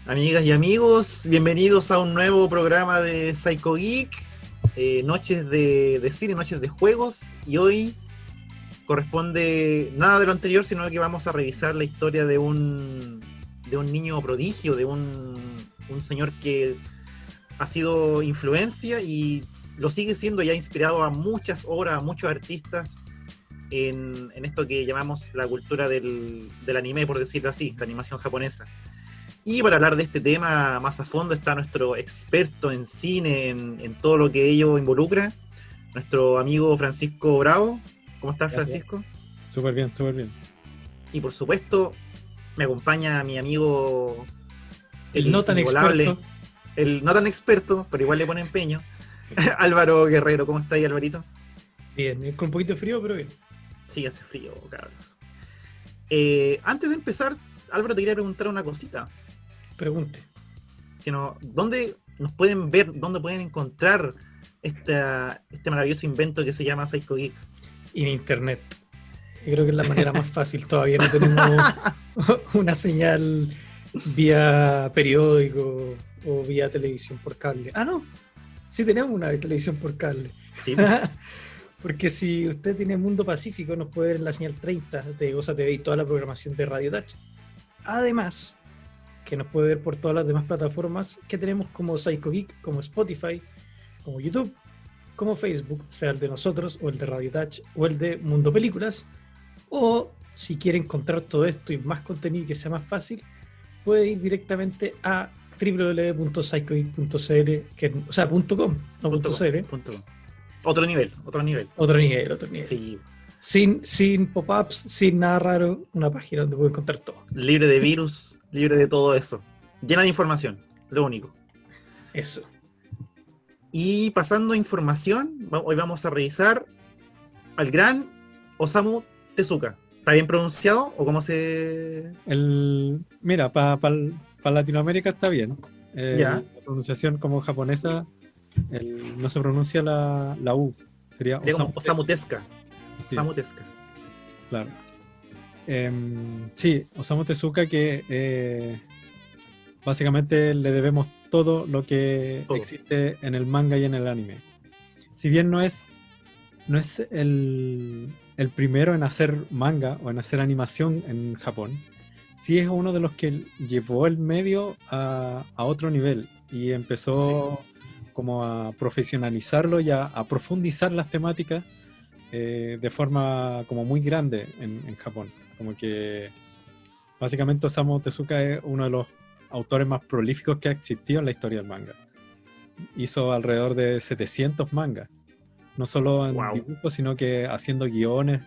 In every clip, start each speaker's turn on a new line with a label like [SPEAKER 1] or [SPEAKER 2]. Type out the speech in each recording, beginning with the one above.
[SPEAKER 1] Amigas y amigos, bienvenidos a un nuevo programa de Psycho Geek, noches de cine, noches de juegos, y hoy corresponde nada de lo anterior, sino que vamos a revisar la historia de un niño prodigio, de un señor que ha sido influencia y lo sigue siendo y ha inspirado a muchas obras, a muchos artistas en esto que llamamos la cultura del anime, por decirlo así, la animación japonesa. Y para hablar de este tema más a fondo está nuestro experto en cine, en todo lo que ello involucra, nuestro amigo Francisco Bravo. ¿Cómo estás,
[SPEAKER 2] Gracias.
[SPEAKER 1] Francisco?
[SPEAKER 2] Súper bien, súper bien.
[SPEAKER 1] Y por supuesto, me acompaña mi amigo,
[SPEAKER 2] El no tan
[SPEAKER 1] inigualable,
[SPEAKER 2] experto.
[SPEAKER 1] el no tan experto, pero igual le pone empeño, Álvaro Guerrero. ¿Cómo está ahí, Alvarito?
[SPEAKER 2] Bien, con un poquito de frío, pero bien.
[SPEAKER 1] Sí, hace frío, cabros. Antes de empezar, Álvaro, te quería preguntar una cosita.
[SPEAKER 2] Pregunte.
[SPEAKER 1] ¿Dónde nos pueden ver, dónde pueden encontrar este maravilloso invento que se llama Psycho Geek?
[SPEAKER 2] En internet. Yo creo que es la manera más fácil. Todavía no tenemos una señal vía periódico o vía televisión por cable. Ah, no. Sí tenemos una televisión por cable.
[SPEAKER 1] Sí,
[SPEAKER 2] Porque si usted tiene Mundo Pacífico, nos puede ver en la señal 30 de Goza TV y toda la programación de Radio Touch. Además, que nos puede ver por todas las demás plataformas que tenemos como Psycho Geek, como Spotify, como YouTube, como Facebook, sea el de nosotros, o el de Radio Touch, o el de Mundo Películas. O si quiere encontrar todo esto y más contenido y que sea más fácil, puede ir directamente a www.psychogeek.cl, o sea, .com, no .cl.
[SPEAKER 1] punto com. Otro nivel.
[SPEAKER 2] Otro nivel.
[SPEAKER 1] Sí,
[SPEAKER 2] Sin pop-ups, sin nada raro, una página donde puede encontrar todo.
[SPEAKER 1] libre de virus, libre de todo eso. Llena de información, lo único.
[SPEAKER 2] Eso.
[SPEAKER 1] Y pasando a información, hoy vamos a revisar al gran Osamu Tezuka. ¿Está bien pronunciado o cómo se...?
[SPEAKER 2] Mira, para Latinoamérica está bien.
[SPEAKER 1] Ya.
[SPEAKER 2] La pronunciación como japonesa no se pronuncia la U. Sería
[SPEAKER 1] Sería como Osamu
[SPEAKER 2] Tezuka.
[SPEAKER 1] Tezuka.
[SPEAKER 2] Así
[SPEAKER 1] Osamu
[SPEAKER 2] es,
[SPEAKER 1] Tezuka.
[SPEAKER 2] claro. Sí, Osamu Tezuka, que básicamente le debemos todo lo que
[SPEAKER 1] Todo.
[SPEAKER 2] existe en el manga y en el anime. Si bien no es el primero en hacer manga o en hacer animación en Japón, sí es uno de los que llevó el medio a otro nivel y empezó como a profesionalizarlo y a profundizar las temáticas de forma como muy grande en Japón. Como que básicamente Osamu Tezuka es uno de los autores más prolíficos que ha existido en la historia del manga. Hizo alrededor de 700 mangas, no solo en dibujos, sino que haciendo guiones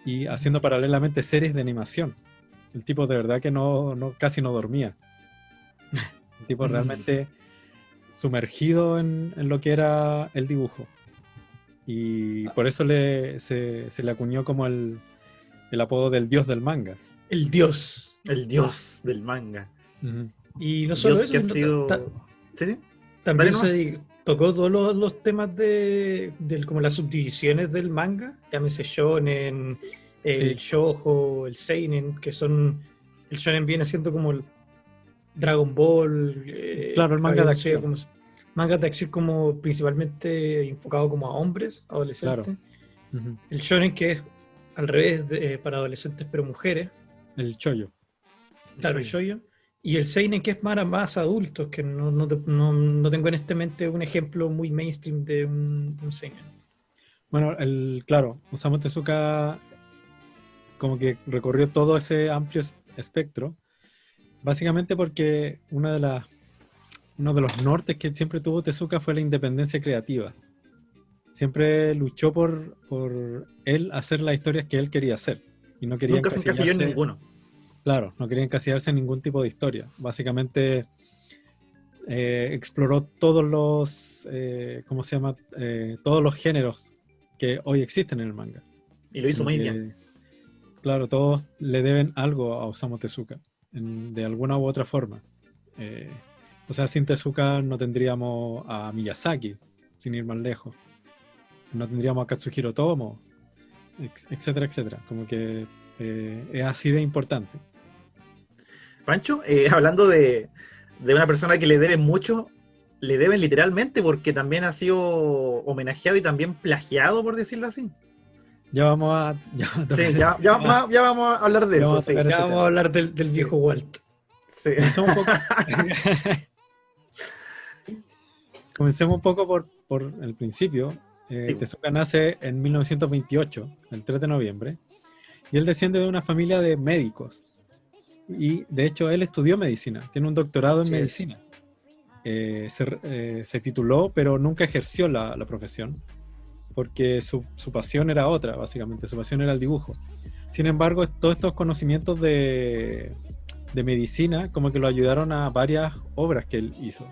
[SPEAKER 2] y haciendo paralelamente series de animación. El tipo de verdad que casi no dormía. El tipo realmente sumergido en lo que era el dibujo. Y por eso se le acuñó como el apodo del dios del manga.
[SPEAKER 1] El dios del manga.
[SPEAKER 2] Uh-huh.
[SPEAKER 1] Y no solo eso, ¿sí?
[SPEAKER 2] También tocó todos los temas como las subdivisiones del manga, llámese shonen, el shoujo, el seinen, que son, el shonen viene siendo como el Dragon Ball, claro, el manga de acción.
[SPEAKER 1] Manga de acción como principalmente enfocado como a hombres, adolescentes.
[SPEAKER 2] Claro. Uh-huh.
[SPEAKER 1] El shonen, que es al revés, para adolescentes pero mujeres.
[SPEAKER 2] El shoujo.
[SPEAKER 1] Claro, el shoujo. Y el seinen, que es para más adultos, que no tengo en este mente un ejemplo muy mainstream de un seinen.
[SPEAKER 2] Bueno, claro, Osamu Tezuka como que recorrió todo ese amplio espectro, básicamente porque uno de los nortes que siempre tuvo Tezuka fue la independencia creativa. Siempre luchó por él hacer las historias que él quería hacer. Y no quería
[SPEAKER 1] nunca se encasilló en ninguno.
[SPEAKER 2] Claro, no quería encasillarse en ningún tipo de historia. Básicamente exploró todos los, ¿cómo se llama? Todos los géneros que hoy existen en el manga.
[SPEAKER 1] Y lo hizo muy bien.
[SPEAKER 2] Claro, todos le deben algo a Osamu Tezuka, de alguna u otra forma. O sea, sin Tezuka no tendríamos a Miyazaki, sin ir más lejos. No tendríamos a Katsuhiro Otomo, etcétera, etcétera. Como que es así de importante.
[SPEAKER 1] Pancho, hablando de de una persona que le deben mucho, le deben literalmente, porque también ha sido homenajeado y también plagiado, por decirlo así.
[SPEAKER 2] Ya vamos a...
[SPEAKER 1] Sí, ya vamos a hablar de eso. Sí.
[SPEAKER 3] Ya vamos a hablar del viejo Walt.
[SPEAKER 1] Sí.
[SPEAKER 2] Comencemos un poco por el principio.
[SPEAKER 1] Sí.
[SPEAKER 2] Tezuka nace en 1928, el 3 de noviembre, y él desciende de una familia de médicos. Y de hecho él estudió medicina, tiene un doctorado en medicina. Se tituló, pero nunca ejerció la profesión, porque su pasión era otra, básicamente, su pasión era el dibujo. Sin embargo, todos estos conocimientos de medicina como que lo ayudaron a varias obras que él hizo.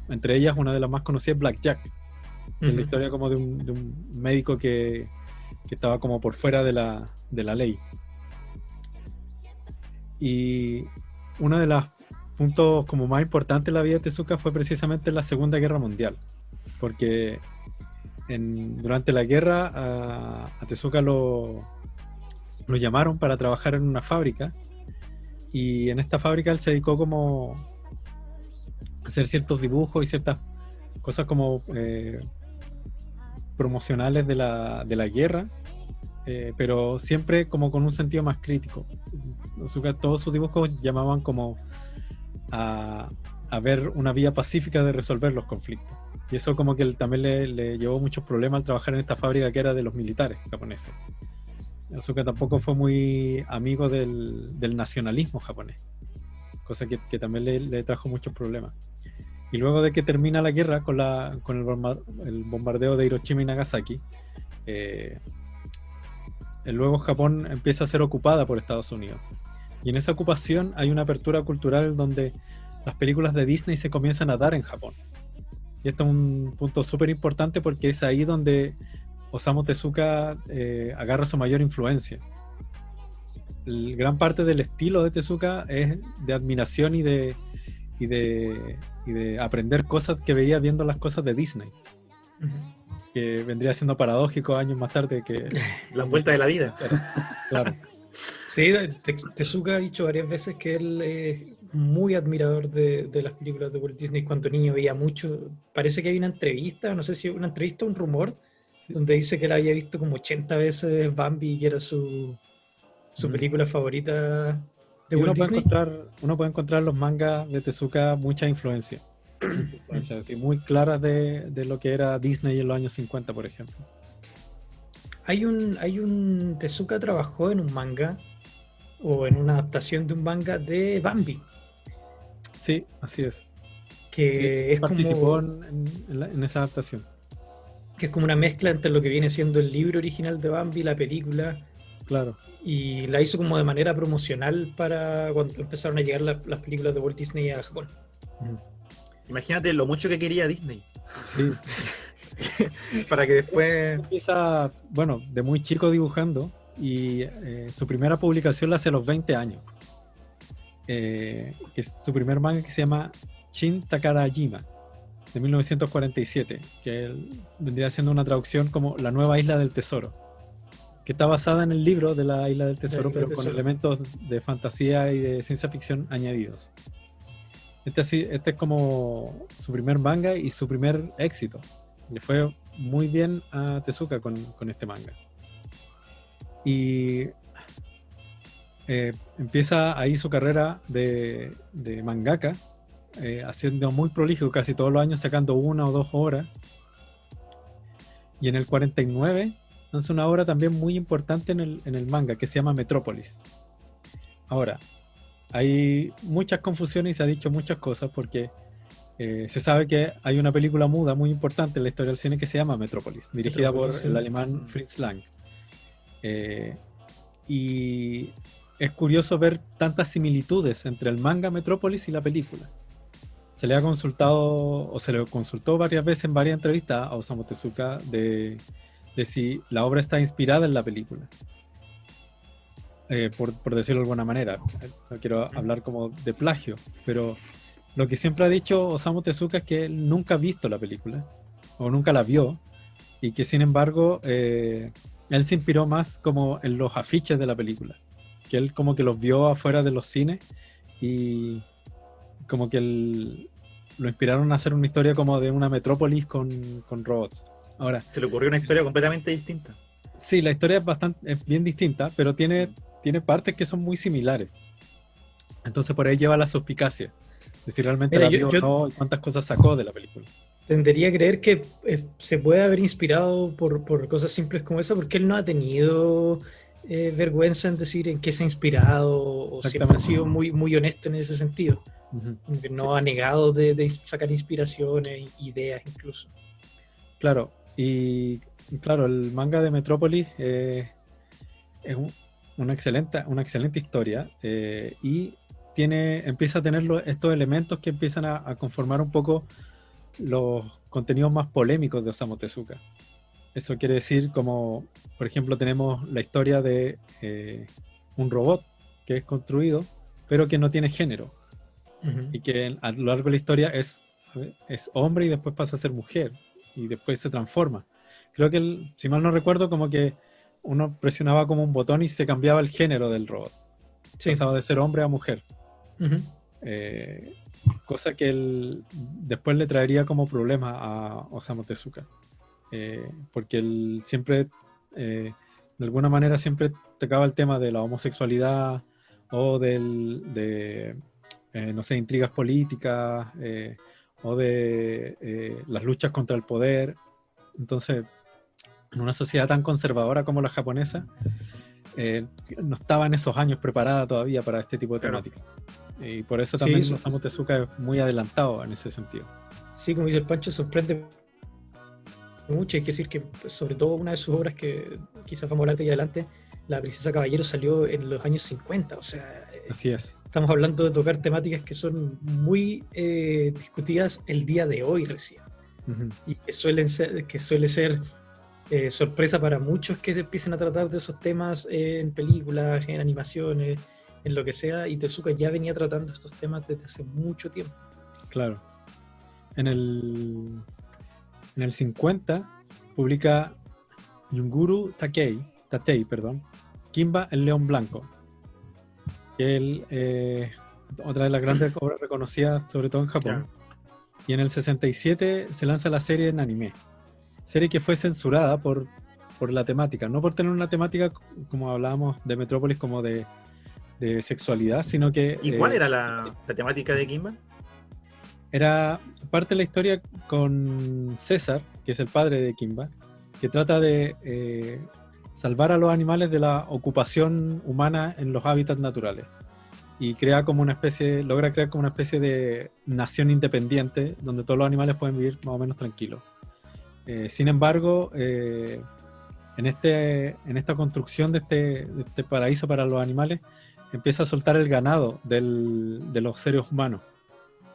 [SPEAKER 2] Entre ellas, una de las más conocidas es Black Jack, que es la historia como de un médico que estaba como por fuera de la ley. Y uno de los puntos como más importantes de la vida de Tezuka fue precisamente la Segunda Guerra Mundial, porque durante la guerra a Tezuka lo llamaron para trabajar en una fábrica, y en esta fábrica él se dedicó como a hacer ciertos dibujos y ciertas cosas como promocionales de la guerra, pero siempre como con un sentido más crítico. Todos sus dibujos llamaban como a ver una vía pacífica de resolver los conflictos, y eso como que él también le llevó muchos problemas al trabajar en esta fábrica que era de los militares japoneses. Tezuka tampoco fue muy amigo del nacionalismo japonés, cosa que también le trajo muchos problemas. Y luego de que termina la guerra con el bombardeo de Hiroshima y Nagasaki, luego Japón empieza a ser ocupada por Estados Unidos. Y en esa ocupación hay una apertura cultural donde las películas de Disney se comienzan a dar en Japón. Y esto es un punto súper importante porque es ahí donde Osamu Tezuka agarra su mayor influencia. Gran parte del estilo de Tezuka es de admiración y de aprender cosas que veía viendo las cosas de Disney. Que vendría siendo paradójico años más tarde que...
[SPEAKER 1] Las vueltas de la vida.
[SPEAKER 2] Claro.
[SPEAKER 3] Sí, Tezuka ha dicho varias veces que él es muy admirador de las películas de Walt Disney. Cuando niño veía mucho. Parece que hay una entrevista, no sé si una entrevista o un rumor, donde dice que él había visto como 80 veces Bambi y que era su película favorita de Walt Disney.
[SPEAKER 2] Uno puede encontrar en los mangas de Tezuka mucha influencia. Así, muy claras de lo que era Disney en los años 50, por ejemplo.
[SPEAKER 3] Hay un Tezuka trabajó en un manga o en una adaptación de un manga de Bambi.
[SPEAKER 2] Sí, así es.
[SPEAKER 3] Que
[SPEAKER 2] sí,
[SPEAKER 3] es
[SPEAKER 2] participó
[SPEAKER 3] como
[SPEAKER 2] en esa adaptación.
[SPEAKER 3] Que es como una mezcla entre lo que viene siendo el libro original de Bambi, la película.
[SPEAKER 2] Claro.
[SPEAKER 3] Y la hizo como de manera promocional para cuando empezaron a llegar las películas de Walt Disney a Japón.
[SPEAKER 1] Imagínate lo mucho que quería Disney.
[SPEAKER 2] Sí.
[SPEAKER 1] Para que después...
[SPEAKER 2] Empieza, bueno, de muy chico dibujando, y su primera publicación la hace a los 20 años. Que es su primer manga, que se llama Shin Takarajima, de 1947, que vendría siendo una traducción como La Nueva Isla del Tesoro, que está basada en el libro de la Isla del Tesoro, pero con elementos de fantasía y de ciencia ficción añadidos. Este es como su primer manga y su primer éxito. Le fue muy bien a Tezuka con este manga. Y empieza ahí su carrera de mangaka, haciendo muy prolijo, casi todos los años sacando 1 o 2 obras. Y en el 49 lanza una obra también muy importante en el manga, que se llama Metrópolis. Ahora, hay muchas confusiones y se ha dicho muchas cosas porque se sabe que hay una película muda muy importante en la historia del cine que se llama Metrópolis, dirigida por el alemán Fritz Lang. Y es curioso ver tantas similitudes entre el manga Metrópolis y la película. Se le ha consultado, o se le consultó varias veces en varias entrevistas a Osamu Tezuka de si la obra está inspirada en la película. Por decirlo de alguna manera. No quiero hablar como de plagio, pero lo que siempre ha dicho Osamu Tezuka es que él nunca ha visto la película, o nunca la vio, y que sin embargo él se inspiró más como en los afiches de la película, que él como que los vio afuera de los cines y como que lo inspiraron a hacer una historia como de una metrópolis con robots. Ahora,
[SPEAKER 1] Se le ocurrió una historia completamente distinta.
[SPEAKER 2] sí, la historia es bien distinta, pero tiene partes que son muy similares. Entonces por ahí lleva la suspicacia de si realmente
[SPEAKER 3] Mira,
[SPEAKER 2] la vio o no y cuántas cosas sacó de la película.
[SPEAKER 3] tendería a creer que se puede haber inspirado por cosas simples como esa, porque él no ha tenido vergüenza en decir en qué se ha inspirado, o siempre ha sido muy, muy honesto en ese sentido.
[SPEAKER 2] Uh-huh.
[SPEAKER 3] Como que no
[SPEAKER 2] Sí.
[SPEAKER 3] ha negado de sacar inspiraciones, ideas incluso.
[SPEAKER 2] Claro, y claro, el manga de Metrópolis es una excelente historia, y empieza a tener estos elementos que empiezan a conformar un poco los contenidos más polémicos de Osamu Tezuka. Eso quiere decir, como por ejemplo tenemos la historia de un robot que es construido pero que no tiene género, y que a lo largo de la historia es hombre y después pasa a ser mujer y después se transforma. Creo que, si mal no recuerdo, como que uno presionaba como un botón y se cambiaba el género del robot.
[SPEAKER 3] Sí.
[SPEAKER 2] Pasaba de ser hombre a mujer.
[SPEAKER 3] Uh-huh.
[SPEAKER 2] Cosa que después le traería como problema a Osamu Tezuka. Porque él siempre, de alguna manera, siempre tocaba el tema de la homosexualidad o no sé, intrigas políticas, o de las luchas contra el poder. Entonces, en una sociedad tan conservadora como la japonesa, no estaba en esos años preparada todavía para este tipo de temática. Y por eso también Osamu Tezuka es muy adelantado en ese sentido.
[SPEAKER 3] Sí, como dice el Pancho, sorprende mucho. Hay que decir que, sobre todo, una de sus obras que quizás vamos a hablar de ahí adelante, La Princesa Caballero, salió en los años 50. O sea,
[SPEAKER 2] así es.
[SPEAKER 3] Estamos hablando de tocar temáticas que son muy discutidas el día de hoy recién. Uh-huh. Y que suele ser sorpresa para muchos que se empiecen a tratar de esos temas en películas, en animaciones, en lo que sea, y Tezuka ya venía tratando estos temas desde hace mucho tiempo.
[SPEAKER 2] Claro. En el 50 publica Yunguru Tatei, Kimba el León Blanco, que otra de las grandes obras reconocidas, sobre todo en Japón. Y en el 67 se lanza la serie en anime. Serie que fue censurada por la temática, no por tener una temática, como hablábamos de Metrópolis, como de sexualidad, sino que...
[SPEAKER 1] ¿Y cuál era la temática de Kimba?
[SPEAKER 2] Era parte de la historia con César, que es el padre de Kimba, que trata de salvar a los animales de la ocupación humana en los hábitats naturales. Y logra crear como una especie de nación independiente, donde todos los animales pueden vivir más o menos tranquilos. Sin embargo, en esta construcción de este paraíso para los animales, empieza a soltar el ganado de los seres humanos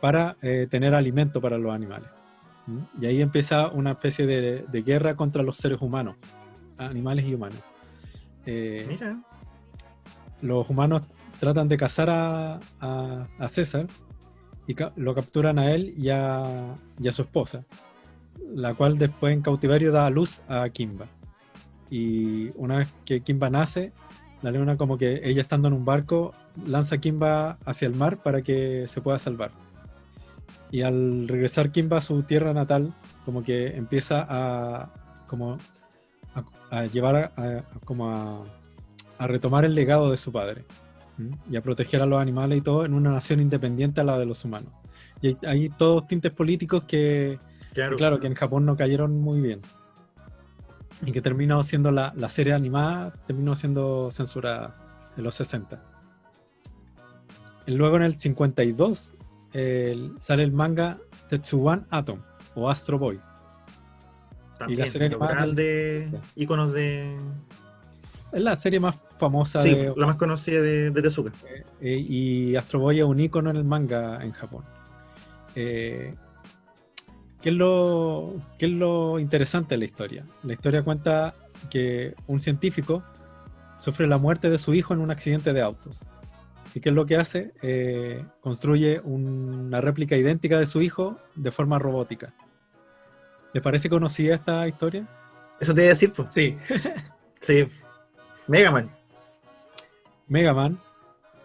[SPEAKER 2] para tener alimento para los animales. Y ahí empieza una especie de guerra contra los seres humanos, animales y humanos.
[SPEAKER 1] Mira.
[SPEAKER 2] Los humanos tratan de cazar a César y lo capturan a él y a su esposa, la cual después en cautiverio da a luz a Kimba. Y una vez que Kimba nace, la leona, como que ella estando en un barco, lanza a Kimba hacia el mar para que se pueda salvar. Y al regresar Kimba a su tierra natal, como que empieza a llevar a retomar el legado de su padre, y a proteger a los animales y todo en una nación independiente a la de los humanos. Y hay todos tintes políticos que en Japón no cayeron muy bien, y que terminó siendo la serie animada, terminó siendo censurada en los 60. Y luego en el 52 sale el manga Tetsuwan Atom o Astro Boy.
[SPEAKER 1] También,
[SPEAKER 2] y la serie animada
[SPEAKER 1] íconos de...
[SPEAKER 2] Es la serie más famosa,
[SPEAKER 1] sí, la más conocida de Tezuka.
[SPEAKER 2] Y Astro Boy es un ícono en el manga en Japón. ¿Qué es lo interesante de la historia? La historia cuenta que un científico sufre la muerte de su hijo en un accidente de autos. ¿Y qué es lo que hace? Construye una réplica idéntica de su hijo de forma robótica. ¿Les parece conocida esta historia?
[SPEAKER 1] Eso te iba a decir, pues.
[SPEAKER 3] Sí.
[SPEAKER 1] Sí. Mega Man.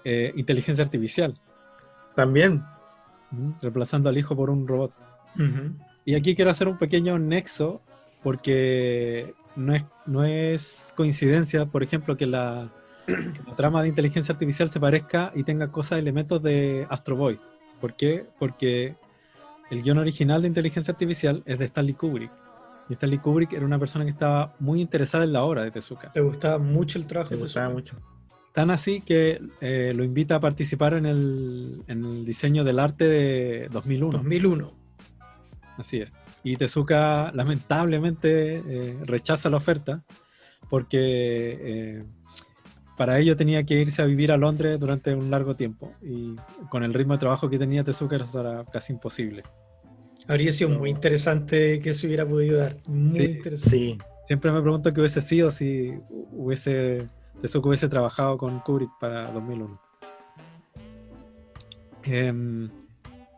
[SPEAKER 2] Inteligencia artificial.
[SPEAKER 1] También.
[SPEAKER 2] reemplazando al hijo por un robot.
[SPEAKER 3] Ujú.
[SPEAKER 2] Y aquí quiero hacer un pequeño nexo, porque no es coincidencia, por ejemplo, que la trama de inteligencia artificial se parezca y tenga cosas, elementos de Astro Boy. ¿Por qué? Porque el guión original de inteligencia artificial es de Stanley Kubrick. Y Stanley Kubrick era una persona que estaba muy interesada en la obra de Tezuka.
[SPEAKER 3] Le gustaba mucho el trabajo
[SPEAKER 1] Me
[SPEAKER 3] de
[SPEAKER 1] gustaba
[SPEAKER 3] Tezuka.
[SPEAKER 1] mucho.
[SPEAKER 2] Tan así que lo invita a participar en el diseño del arte de 2001.
[SPEAKER 3] 2001.
[SPEAKER 2] Así es. Y Tezuka lamentablemente rechaza la oferta porque para ello tenía que irse a vivir a Londres durante un largo tiempo. Y con el ritmo de trabajo que tenía Tezuka eso era casi imposible.
[SPEAKER 3] Habría sido muy interesante que se hubiera podido dar. Muy
[SPEAKER 2] Sí,
[SPEAKER 3] interesante.
[SPEAKER 1] Sí,
[SPEAKER 2] Siempre me pregunto qué hubiese sido si Tezuka hubiese trabajado con Kubrick para 2001.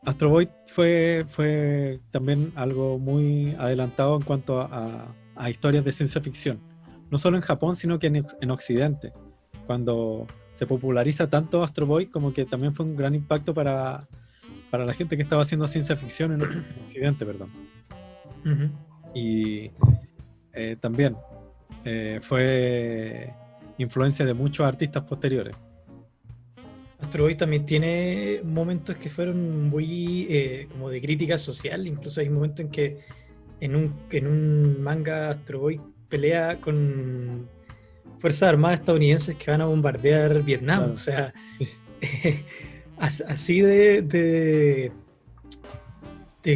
[SPEAKER 2] Astro Boy fue también algo muy adelantado en cuanto a historias de ciencia ficción. No solo en Japón, sino que en Occidente. Cuando se populariza tanto Astro Boy, como que también fue un gran impacto para la gente que estaba haciendo ciencia ficción en Occidente, perdón.
[SPEAKER 3] Ujú.
[SPEAKER 2] Y también fue influencia de muchos artistas posteriores.
[SPEAKER 3] Astro Boy también tiene momentos que fueron muy como de crítica social. Incluso hay momentos en que en un manga Astro Boy pelea con fuerzas armadas estadounidenses que van a bombardear Vietnam.
[SPEAKER 2] Claro.
[SPEAKER 3] O sea, así de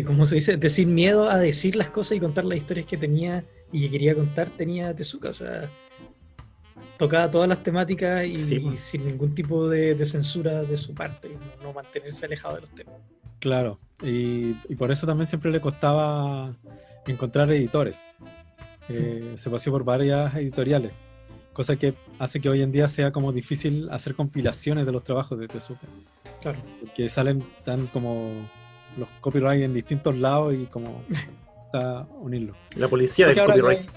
[SPEAKER 3] ¿cómo se dice? De sin miedo a decir las cosas y contar las historias que tenía y que quería contar, tenía Tezuka. O sea, tocaba todas las temáticas y
[SPEAKER 1] Sí, pues.
[SPEAKER 3] sin ningún tipo de censura de su parte, no mantenerse alejado de los temas.
[SPEAKER 2] Claro, y por eso también siempre le costaba encontrar editores. Se paseó por varias editoriales, cosa que hace que hoy en día sea como difícil hacer compilaciones de los trabajos de Tezuka,
[SPEAKER 3] Claro.
[SPEAKER 2] porque salen tan como los copyright en distintos lados y como está unirlo.
[SPEAKER 1] La policía
[SPEAKER 2] Porque
[SPEAKER 1] del copyright.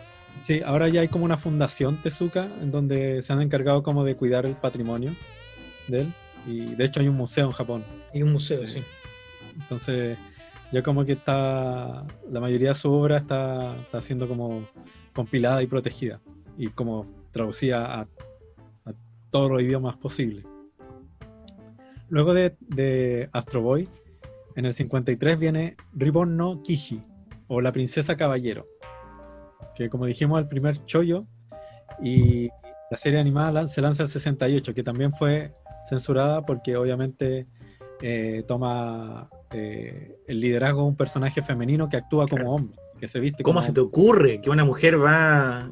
[SPEAKER 2] Sí, ahora ya hay como una fundación Tezuka en donde se han encargado como de cuidar el patrimonio de él, y de hecho hay un museo en Japón.
[SPEAKER 3] Y un museo, sí.
[SPEAKER 2] Entonces ya como que está, la mayoría de su obra está siendo como compilada y protegida y como traducida a todos los idiomas posibles. Luego de Astro Boy, en el 53 viene Ribbon no Kishi, o La Princesa Caballero, que como dijimos el primer chollo, y la serie animada se lanza el 68, que también fue censurada porque obviamente toma el liderazgo de un personaje femenino que actúa como hombre, que se viste
[SPEAKER 1] ¿Cómo
[SPEAKER 2] como
[SPEAKER 1] se te ocurre que una mujer va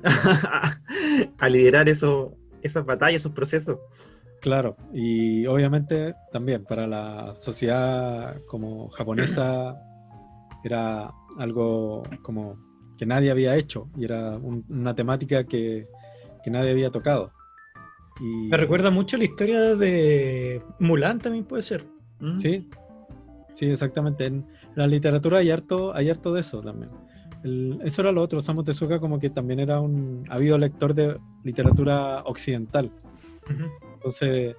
[SPEAKER 1] a liderar esas batallas, esos procesos?
[SPEAKER 2] Claro, y obviamente también para la sociedad como japonesa era algo como que nadie había hecho y era una temática que nadie había tocado. Y,
[SPEAKER 3] Me recuerda mucho la historia de Mulan, también puede ser.
[SPEAKER 1] ¿Mm?
[SPEAKER 2] sí, exactamente. En la literatura hay harto de eso también. Eso era lo otro. Osamu Tezuka como que también era un ávido lector de literatura occidental.
[SPEAKER 3] Ujú.
[SPEAKER 2] Entonces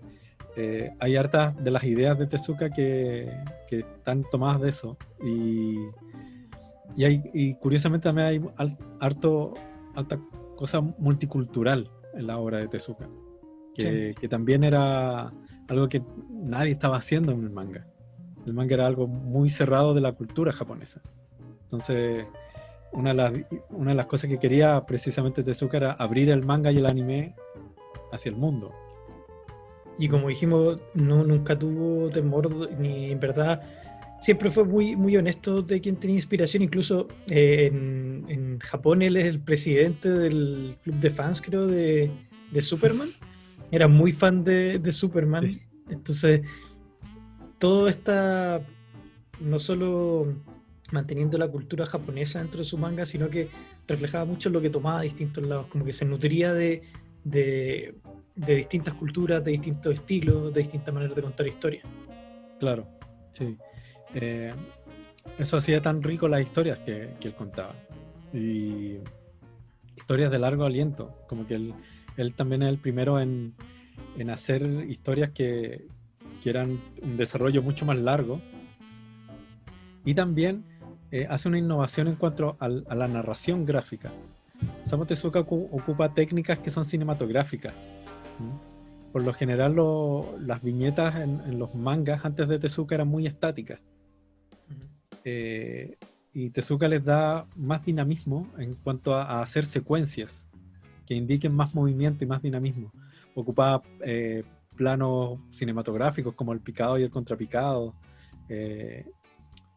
[SPEAKER 2] hay hartas de las ideas de Tezuka que están tomadas de eso. Y curiosamente también hay alta cosa multicultural en la obra de Tezuka, que también era algo que nadie estaba haciendo en el manga. El manga era algo muy cerrado de la cultura japonesa. Entonces, una de las cosas que quería precisamente Tezuka era abrir el manga y el anime hacia el mundo.
[SPEAKER 3] Y como dijimos, nunca tuvo temor, ni en verdad, siempre fue muy, muy honesto de quien tenía inspiración. Incluso en Japón él es el presidente del club de fans, creo, de Superman. Era muy fan de Superman.
[SPEAKER 2] Sí.
[SPEAKER 3] Entonces, todo está no solo manteniendo la cultura japonesa dentro de su manga, sino que reflejaba mucho lo que tomaba de distintos lados, como que se nutría de distintas culturas, de distintos estilos, de distintas maneras de contar historias.
[SPEAKER 2] Claro, sí. Eso hacía tan rico las historias que él contaba. Y historias de largo aliento, como que él también es el primero en hacer historias que eran un desarrollo mucho más largo Y también hace una innovación en cuanto a la narración gráfica. Osamu Tezuka ocupa técnicas que son cinematográficas. Por lo general las viñetas en los mangas antes de Tezuka eran muy estáticas. Y Tezuka les da más dinamismo en cuanto a hacer secuencias que indiquen más movimiento y más dinamismo. Ocupaba planos cinematográficos como el picado y el contrapicado.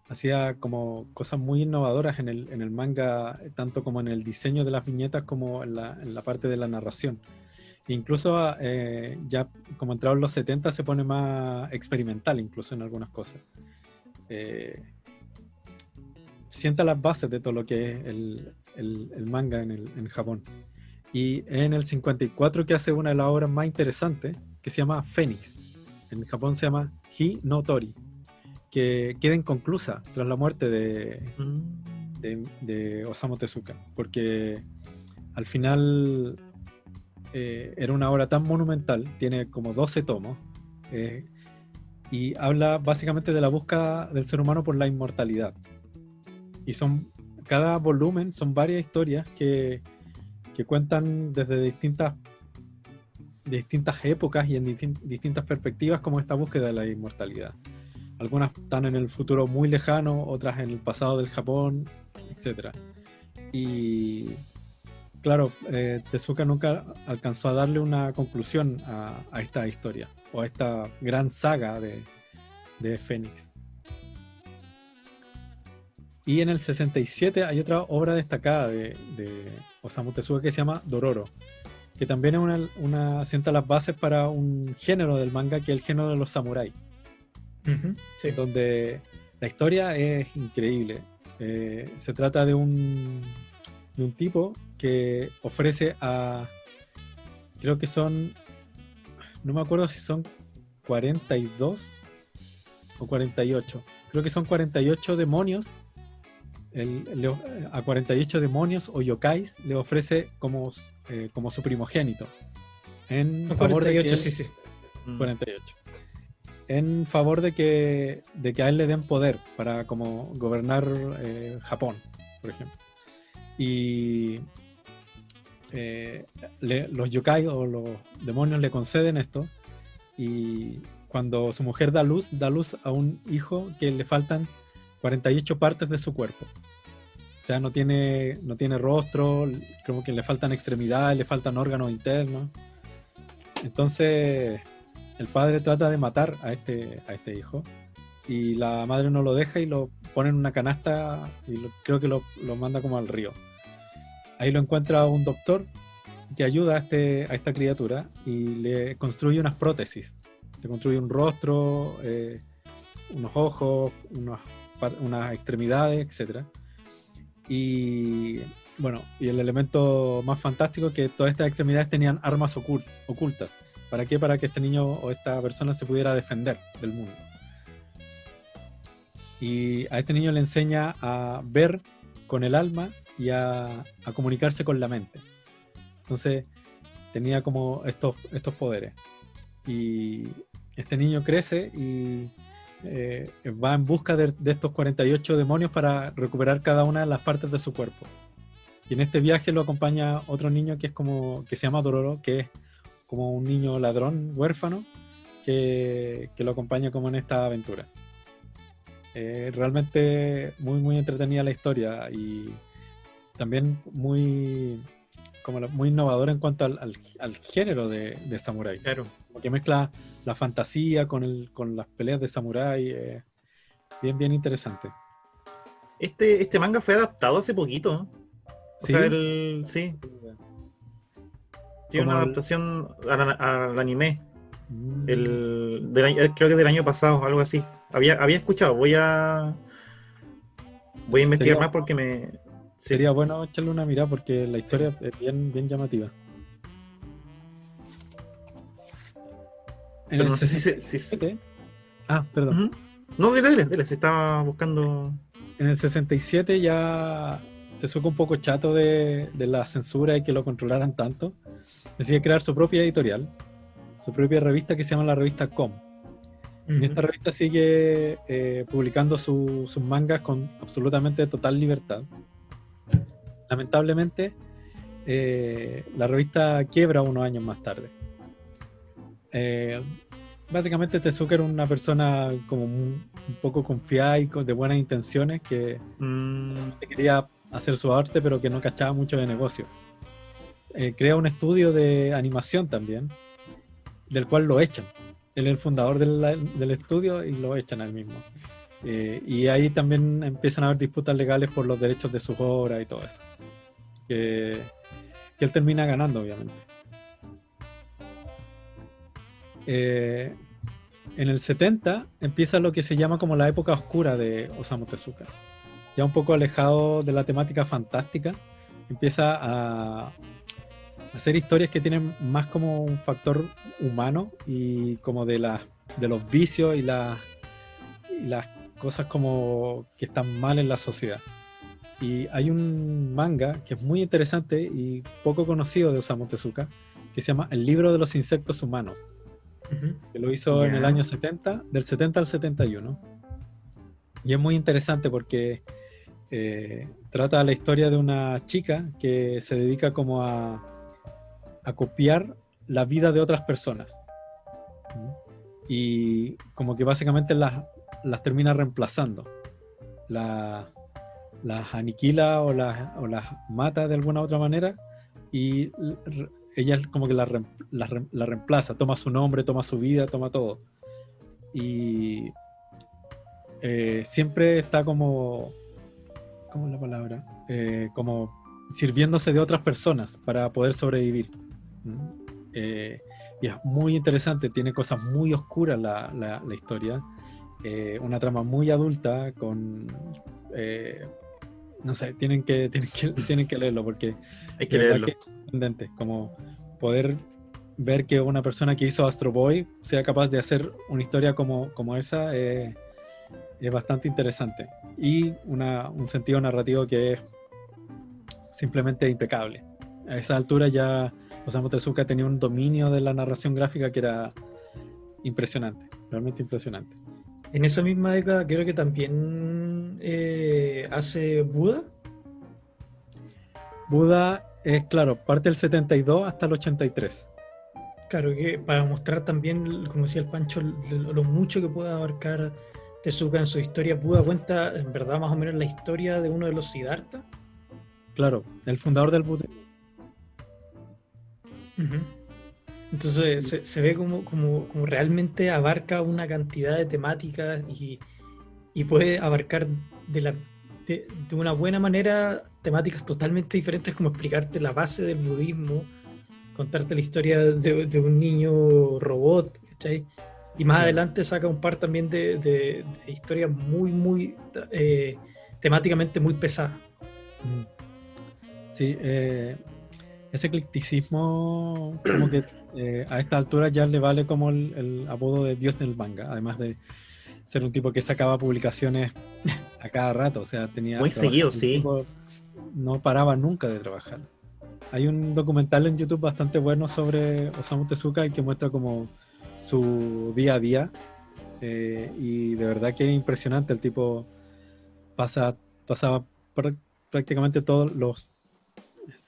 [SPEAKER 2] Hacía como cosas muy innovadoras en el manga, tanto como en el diseño de las viñetas como en la parte de la narración. Incluso ya como entraron los 70 se pone más experimental incluso en algunas cosas. Sienta las bases de todo lo que es el manga en Japón. Y en el 54 que hace una de las obras más interesantes, que se llama Fénix. En Japón se llama Hi no Tori, que queda inconclusa tras la muerte de Osamu Tezuka, porque al final era una obra tan monumental, tiene como 12 tomos, y habla básicamente de la búsqueda del ser humano por la inmortalidad. Y cada volumen son varias historias que cuentan desde distintas épocas y en distintas perspectivas como esta búsqueda de la inmortalidad. Algunas están en el futuro muy lejano, otras en el pasado del Japón, etc. Y claro, Tezuka nunca alcanzó a darle una conclusión a esta historia, o a esta gran saga de Fénix. Y en el 67 hay otra obra destacada de Osamu Tezuka que se llama Dororo, que también es sienta las bases para un género del manga que es el género de los samuráis. Sí. Donde la historia es increíble. Se trata de un tipo que ofrece creo que son, no me acuerdo si son 42 o 48, creo que son 48 demonios. A 48 demonios o yokais le ofrece como su primogénito en favor 48, de que
[SPEAKER 3] sí.
[SPEAKER 2] 48 en favor de que a él le den poder para como gobernar Japón, por ejemplo. Y los yokai o los demonios le conceden esto, y cuando su mujer da luz a un hijo que le faltan 48 partes de su cuerpo. O sea, no tiene rostro, como que le faltan extremidades, le faltan órganos internos. Entonces el padre trata de matar a este hijo, y la madre no lo deja y lo pone en una canasta y creo que lo manda como al río. Ahí lo encuentra un doctor que ayuda a esta criatura y le construye unas prótesis. Le construye un rostro, unos ojos, unas extremidades, etc. Y bueno, y el elemento más fantástico es que todas estas extremidades tenían armas ocultas. ¿Para qué? Para que este niño o esta persona se pudiera defender del mundo. Y a este niño le enseña a ver con el alma y a comunicarse con la mente. Entonces tenía como estos poderes. Y este niño crece y va en busca de estos 48 demonios para recuperar cada una de las partes de su cuerpo. Y en este viaje lo acompaña otro niño que se llama Dororo, que es como un niño ladrón, huérfano, que lo acompaña como en esta aventura. Realmente muy, muy entretenida la historia, y también muy innovadora en cuanto al género de samurái.
[SPEAKER 3] Claro.
[SPEAKER 2] Porque mezcla la fantasía con las peleas de samurái. Bien, bien interesante.
[SPEAKER 1] Este manga fue adaptado hace poquito.
[SPEAKER 2] ¿Sí?
[SPEAKER 1] O sea, sí. Tiene una adaptación al anime. Creo que del año pasado, algo así. Había escuchado. Voy a investigar más porque
[SPEAKER 2] sería bueno echarle una mirada porque la historia es bien, bien llamativa.
[SPEAKER 1] Pero no sé si
[SPEAKER 2] perdón.
[SPEAKER 1] Uh-huh. No, dile, se estaba buscando.
[SPEAKER 2] En el 67 ya Tezuka un poco chato de la censura y que lo controlaran tanto. Decide crear su propia editorial, su propia revista que se llama la revista Com. En esta revista sigue publicando sus mangas con absolutamente total libertad. Lamentablemente, la revista quiebra unos años más tarde. Básicamente Tezuka era una persona como un poco confiada y de buenas intenciones que quería hacer su arte pero que no cachaba mucho de negocio. Crea un estudio de animación también, del cual lo echan. Él es el fundador del estudio y lo echan al mismo. Y ahí también empiezan a haber disputas legales por los derechos de sus obras y todo eso. Que él termina ganando, obviamente. En el 70 empieza lo que se llama como la época oscura de Osamu Tezuka. Ya un poco alejado de la temática fantástica, empieza a hacer historias que tienen más como un factor humano y como de los vicios y las cosas como que están mal en la sociedad. Y hay un manga que es muy interesante y poco conocido de Osamu Tezuka, que se llama El libro de los insectos humanos, que lo hizo en el año 70, del 70 al 71. Y es muy interesante porque trata la historia de una chica que se dedica como a copiar la vida de otras personas. Y como que básicamente las termina reemplazando. Las aniquila o las mata de alguna otra manera y ella como que la reemplaza, toma su nombre, toma su vida, toma todo. Y siempre está como... ¿Cómo es la palabra? Como sirviéndose de otras personas para poder sobrevivir. Y es muy interesante, tiene cosas muy oscuras la historia, una trama muy adulta con no sé, tienen que leerlo porque
[SPEAKER 1] hay que leerlo.
[SPEAKER 2] Que es sorprendente, como poder ver que una persona que hizo Astro Boy sea capaz de hacer una historia como esa es bastante interesante y un sentido narrativo que es simplemente impecable. A esa altura ya Osamu Tezuka tenía un dominio de la narración gráfica que era impresionante, realmente impresionante.
[SPEAKER 3] En esa misma década creo que también hace Buda.
[SPEAKER 2] Buda es, claro, parte del 72 hasta el 83.
[SPEAKER 3] Claro, que para mostrar también, como decía el Pancho, lo mucho que puede abarcar Tezuka en su historia. Buda cuenta, en verdad, más o menos la historia de uno de los Siddhartha.
[SPEAKER 2] Claro, el fundador del budismo.
[SPEAKER 3] Entonces se ve como realmente abarca una cantidad de temáticas y puede abarcar de una buena manera temáticas totalmente diferentes, como explicarte la base del budismo, contarte la historia de un niño robot, ¿cachai? Y más adelante saca un par también de historias muy temáticamente muy pesadas.
[SPEAKER 2] Sí, ese eclecticismo como que a esta altura ya le vale como el apodo de Dios del manga, además de ser un tipo que sacaba publicaciones a cada rato, o sea, tenía
[SPEAKER 1] muy seguido, sí.
[SPEAKER 2] No paraba nunca de trabajar. Hay un documental en YouTube bastante bueno sobre Osamu Tezuka y que muestra como su día a día y de verdad que es impresionante. El tipo pasaba prácticamente todos los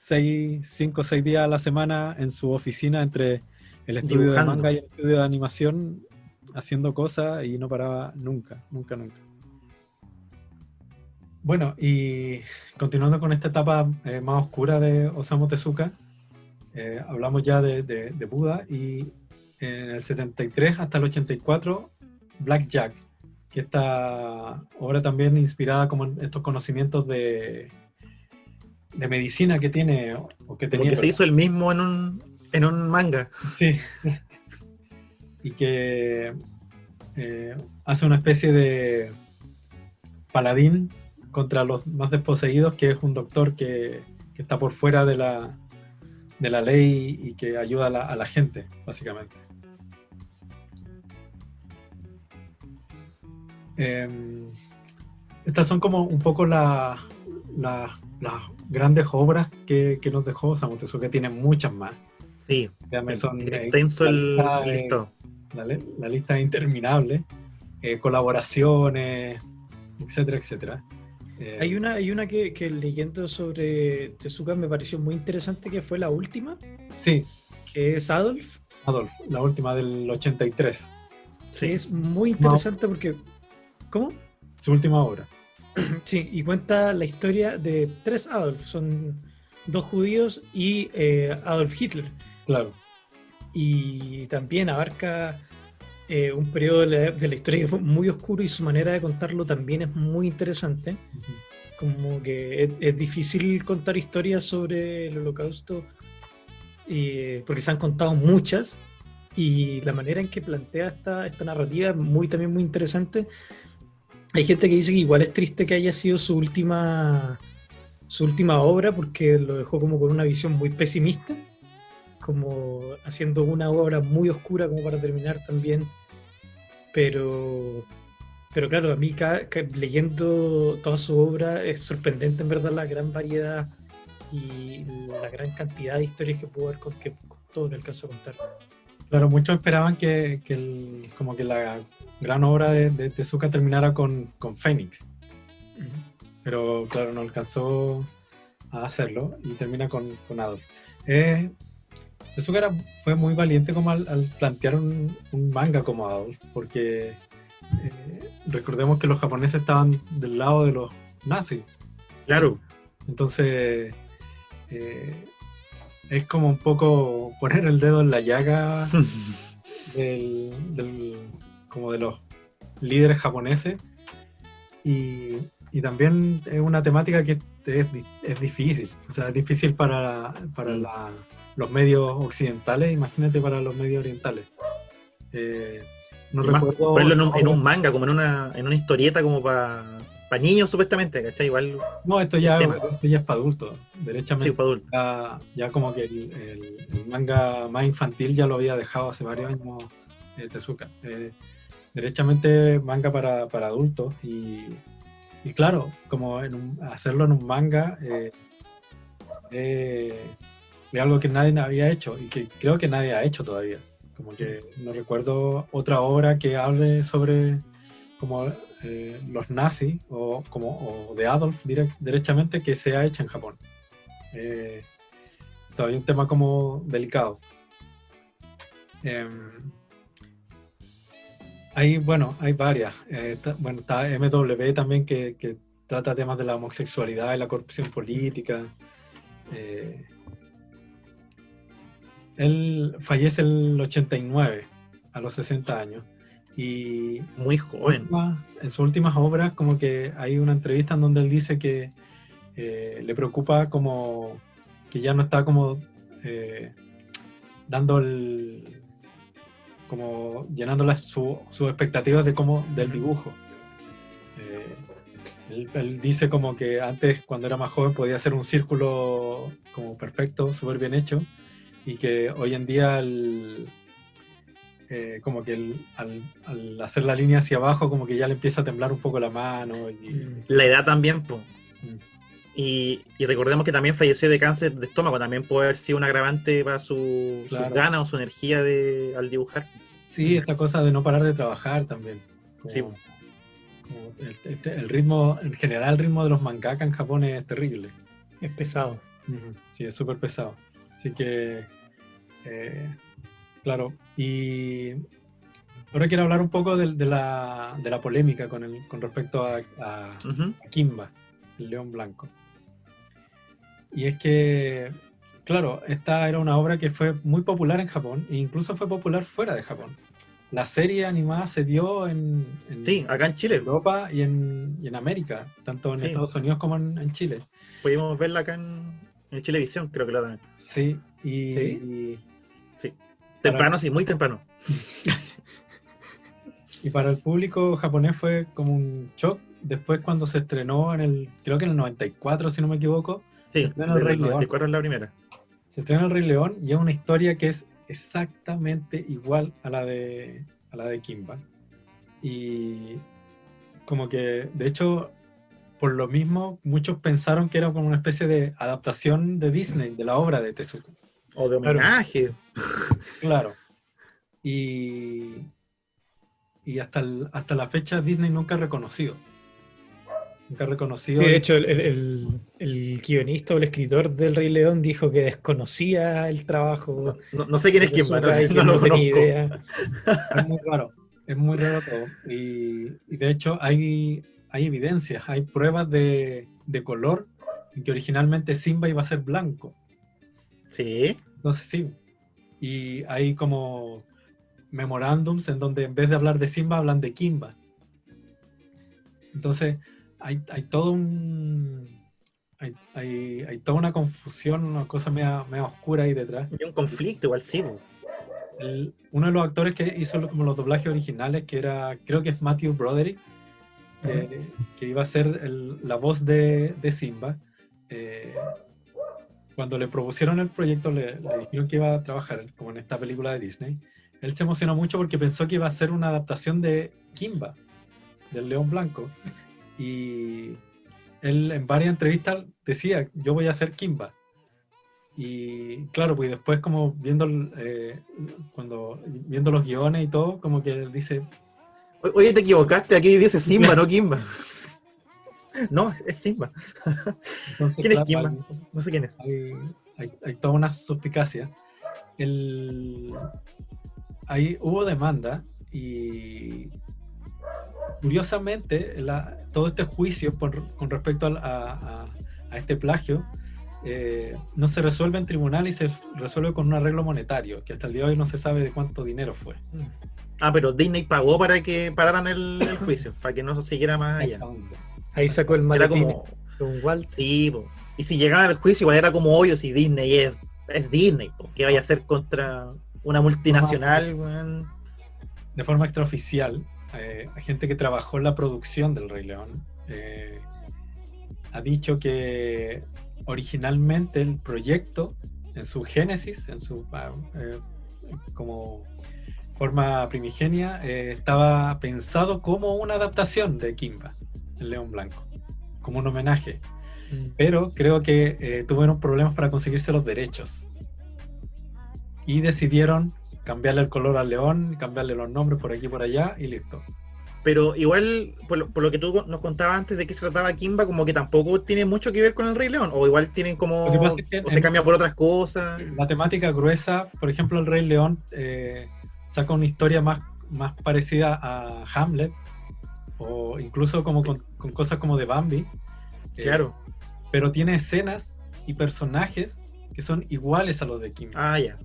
[SPEAKER 2] 5 o 6 días a la semana en su oficina entre el estudio dibujando de manga y el estudio de animación haciendo cosas y no paraba nunca. Bueno, y continuando con esta etapa más oscura de Osamu Tezuka, hablamos ya de Buda y en el 73 hasta el 84 Black Jack, que esta obra también inspirada como en estos conocimientos de medicina que tiene o que tenía.
[SPEAKER 1] Porque se hizo el mismo en un manga.
[SPEAKER 2] Sí. Y que hace una especie de paladín contra los más desposeídos, que es un doctor que está por fuera de la ley y que ayuda a la gente, básicamente. Estas son como un poco las grandes obras que nos dejó Osamu Tezuka, que tiene muchas más.
[SPEAKER 1] Sí,
[SPEAKER 2] son
[SPEAKER 1] extenso el listado.
[SPEAKER 2] la lista es interminable, colaboraciones, etcétera, etcétera.
[SPEAKER 3] Hay una que leyendo sobre Tezuka me pareció muy interesante, que fue la última,
[SPEAKER 2] Sí,
[SPEAKER 3] que es Adolf,
[SPEAKER 2] Adolf, la última del 83,
[SPEAKER 3] que es muy interesante porque... ¿Cómo?
[SPEAKER 2] su última obra.
[SPEAKER 3] Sí, y cuenta la historia de 3 Adolf, son 2 judíos y Adolf Hitler.
[SPEAKER 2] Claro.
[SPEAKER 3] Y también abarca un periodo de la historia que fue muy oscuro, y su manera de contarlo también es muy interesante.
[SPEAKER 2] Ujú.
[SPEAKER 3] Como que es difícil contar historias sobre el Holocausto, porque se han contado muchas, y la manera en que plantea esta narrativa es también muy interesante. Hay gente que dice que igual es triste que haya sido su última obra, porque lo dejó como con una visión muy pesimista, como haciendo una obra muy oscura como para terminar también. Pero claro, a mí leyendo toda su obra es sorprendente en verdad la gran variedad y la gran cantidad de historias que pudo haber con todo que alcanzó a contar.
[SPEAKER 2] Claro, muchos esperaban que como que la gran obra de Tezuka terminara con Fénix, pero claro, no alcanzó a hacerlo y termina con Adolf. Tezuka fue muy valiente como al plantear un manga como Adolf, porque recordemos que los japoneses estaban del lado de los nazis.
[SPEAKER 1] Claro.
[SPEAKER 2] Entonces es como un poco poner el dedo en la llaga como de los líderes japoneses, y también es una temática que es difícil, o sea, es difícil para los medios occidentales, imagínate para los medios orientales. No recuerdo
[SPEAKER 1] ponerlo en un manga, como en una historieta, como para niños supuestamente, ¿cachai? Igual.
[SPEAKER 2] No, esto ya es para adultos, derechamente.
[SPEAKER 1] Sí, para adultos.
[SPEAKER 2] Ya como que el manga más infantil ya lo había dejado hace varios años Tezuka. Derechamente manga para adultos, y claro, como hacerlo en un manga es algo que nadie había hecho, y que creo que nadie ha hecho todavía. Como que no recuerdo otra obra que hable sobre como los nazis o de Adolf derechamente que sea hecha en Japón. Todavía un tema como delicado. Hay varias. Está MW también que trata temas de la homosexualidad y la corrupción política. Él fallece el 89, a los 60 años. Y
[SPEAKER 1] muy joven.
[SPEAKER 2] En sus últimas obras, como que hay una entrevista en donde él dice que le preocupa como que ya no está como dando como llenando sus expectativas del dibujo. Él dice como que antes, cuando era más joven, podía hacer un círculo como perfecto, súper bien hecho, y que hoy en día como que al hacer la línea hacia abajo, como que ya le empieza a temblar un poco la mano.
[SPEAKER 1] La edad también, pues. Y recordemos que también falleció de cáncer de estómago, también puede haber sido un agravante para sus ganas o su energía al dibujar.
[SPEAKER 2] Sí, esta cosa de no parar de trabajar también.
[SPEAKER 1] Sí.
[SPEAKER 2] El ritmo, en general el ritmo de los mangaka en Japón es terrible.
[SPEAKER 3] Es pesado.
[SPEAKER 2] Sí, es súper pesado. Así que, claro. Y ahora quiero hablar un poco de la polémica con respecto a Kimba, el león blanco. Y es que, claro, esta era una obra que fue muy popular en Japón, e incluso fue popular fuera de Japón. La serie animada se dio
[SPEAKER 1] sí, acá en Chile,
[SPEAKER 2] Europa y en América, tanto en Estados Unidos como en Chile.
[SPEAKER 1] Pudimos verla acá en Chilevisión, creo que la dan.
[SPEAKER 2] Sí,
[SPEAKER 1] sí. Temprano, sí, muy temprano.
[SPEAKER 2] Y para el público japonés fue como un shock después cuando se estrenó creo que en el 94, si no me equivoco.
[SPEAKER 1] Sí, el 94 es la primera.
[SPEAKER 2] Se estrena El Rey León y es una historia que es exactamente igual a la de Kimba. Y como que, de hecho, por lo mismo, muchos pensaron que era como una especie de adaptación de Disney, de la obra de Tezuka.
[SPEAKER 1] O de homenaje.
[SPEAKER 2] Claro. y hasta la fecha Disney nunca ha reconocido. Nunca ha reconocido.
[SPEAKER 3] Sí, de hecho, el guionista o el escritor del Rey León dijo que desconocía el trabajo.
[SPEAKER 1] No sé quién es
[SPEAKER 3] de
[SPEAKER 1] Kimba,
[SPEAKER 3] Tezuka y que
[SPEAKER 1] no lo
[SPEAKER 3] tenía
[SPEAKER 1] conozco.
[SPEAKER 3] idea.
[SPEAKER 2] Es muy raro todo. Y de hecho hay evidencias, hay pruebas de color en que originalmente Simba iba a ser blanco.
[SPEAKER 1] Sí.
[SPEAKER 2] Entonces sí. Y hay como memorándums en donde en vez de hablar de Simba hablan de Kimba. Entonces hay todo hay toda una confusión, una cosa media oscura ahí detrás.
[SPEAKER 1] Y un conflicto igual, sí. Po.
[SPEAKER 2] Uno de los actores que hizo como los doblajes originales, que creo que es Matthew Broderick, que iba a ser la voz de Simba, cuando le propusieron el proyecto, le dijeron que iba a trabajar como en esta película de Disney. Él se emocionó mucho porque pensó que iba a ser una adaptación de Kimba, del León Blanco, y él en varias entrevistas decía, yo voy a ser Kimba. Y claro, pues después como viendo los guiones y todo, como que dice...
[SPEAKER 1] Oye, te equivocaste, aquí dice Simba, no Kimba. No, es Simba.
[SPEAKER 2] Entonces,
[SPEAKER 1] ¿Quién es
[SPEAKER 2] claro,
[SPEAKER 1] Kimba? No sé quién es.
[SPEAKER 2] Hay toda una suspicacia. Ahí hubo demanda y curiosamente todo este juicio con respecto a este plagio no se resuelve en tribunal y se resuelve con un arreglo monetario, que hasta el día de hoy no se sabe de cuánto dinero fue.
[SPEAKER 1] Ah, pero Disney pagó para que pararan el juicio, para que no siguiera más allá.
[SPEAKER 3] Ahí sacó el
[SPEAKER 1] Era
[SPEAKER 3] maletín.
[SPEAKER 1] como...
[SPEAKER 3] Don Walt.
[SPEAKER 1] Sí, po. Y si llegaban al juicio igual era como obvio si Disney es Disney, po. ¿Qué vaya a hacer contra una multinacional? Bueno?
[SPEAKER 2] De forma extraoficial, hay gente que trabajó en la producción del Rey León ha dicho que originalmente el proyecto, en su génesis, en su como forma primigenia, estaba pensado como una adaptación de Kimba, el León Blanco, como un homenaje. Pero creo que tuvieron problemas para conseguirse los derechos y decidieron cambiarle el color al león, cambiarle los nombres por aquí y por allá y listo.
[SPEAKER 1] Pero igual, por lo que tú nos contabas antes de qué se trataba Kimba, como que tampoco tiene mucho que ver con el Rey León, o igual tienen como...
[SPEAKER 2] Lo que pasa es que
[SPEAKER 1] o se cambia por otras cosas.
[SPEAKER 2] La temática gruesa, por ejemplo, el Rey León saca una historia más parecida a Hamlet, o incluso como con cosas como de Bambi.
[SPEAKER 1] Claro.
[SPEAKER 2] Pero tiene escenas y personajes que son iguales a los de Kimba.
[SPEAKER 1] Ah, ya.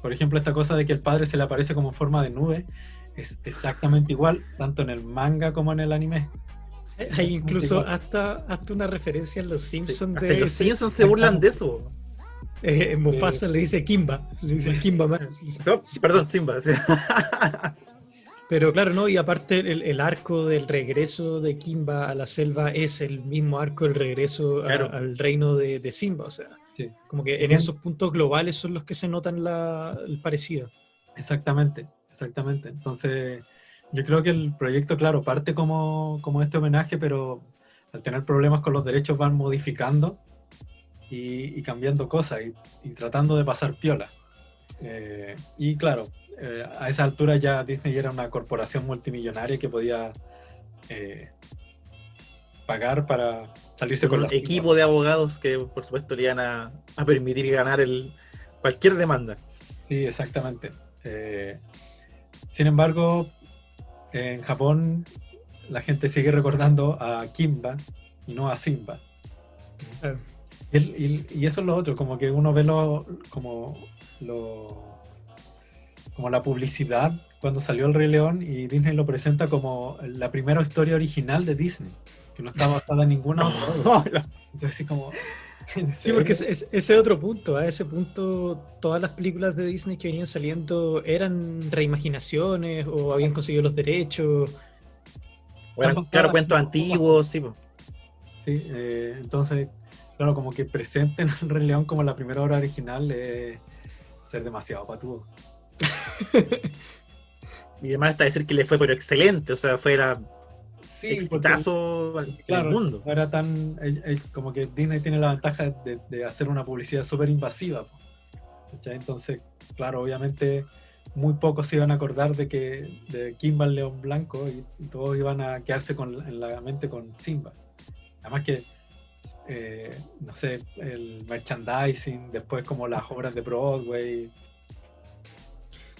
[SPEAKER 2] Por ejemplo, esta cosa de que el padre se le aparece como en forma de nube es exactamente igual, tanto en el manga como en el anime.
[SPEAKER 3] Hay incluso hasta una referencia en Los Simpsons.
[SPEAKER 1] Sí, los Simpsons se burlan de eso.
[SPEAKER 3] Mufasa le dice Kimba, le dice Kimba más.
[SPEAKER 1] Perdón, Simba. Sí.
[SPEAKER 3] Pero claro, ¿no? Y aparte el arco del regreso de Kimba a la selva es el mismo arco del regreso al reino de Simba, o sea, sí. Como que en esos puntos globales son los que se notan el parecido.
[SPEAKER 2] Exactamente. Entonces, yo creo que el proyecto, claro, parte como este homenaje, pero al tener problemas con los derechos van modificando y cambiando cosas y tratando de pasar piola. Y claro, a esa altura ya Disney era una corporación multimillonaria que podía pagar para salirse con
[SPEAKER 1] un equipo de abogados que por supuesto le iban a permitir ganar cualquier demanda.
[SPEAKER 2] Sí, exactamente. Sin embargo, en Japón la gente sigue recordando a Kimba y no a Simba. Y eso es lo otro, como que uno ve como la publicidad cuando salió el Rey León y Disney lo presenta como la primera historia original de Disney, que no está basada en ninguna otra. Entonces, como...
[SPEAKER 3] Sí, porque ese otro punto, a ese punto todas las películas de Disney que venían saliendo eran reimaginaciones o habían conseguido los derechos.
[SPEAKER 1] Bueno, claro, cuentos antiguos, sí.
[SPEAKER 2] Sí, entonces, claro, como que presenten al Rey León como la primera obra original es ser demasiado patudo.
[SPEAKER 1] Y además está decir que le fue pero excelente, o sea, fuera exitazo
[SPEAKER 2] claro,
[SPEAKER 1] el mundo.
[SPEAKER 2] No era tan como que Disney tiene la ventaja de hacer una publicidad súper invasiva. ¿Cachai? Entonces, claro, obviamente muy pocos se iban a acordar de Kimba el León Blanco y todos iban a quedarse en la mente con Simba. Además que, no sé, el merchandising, después como las obras de Broadway.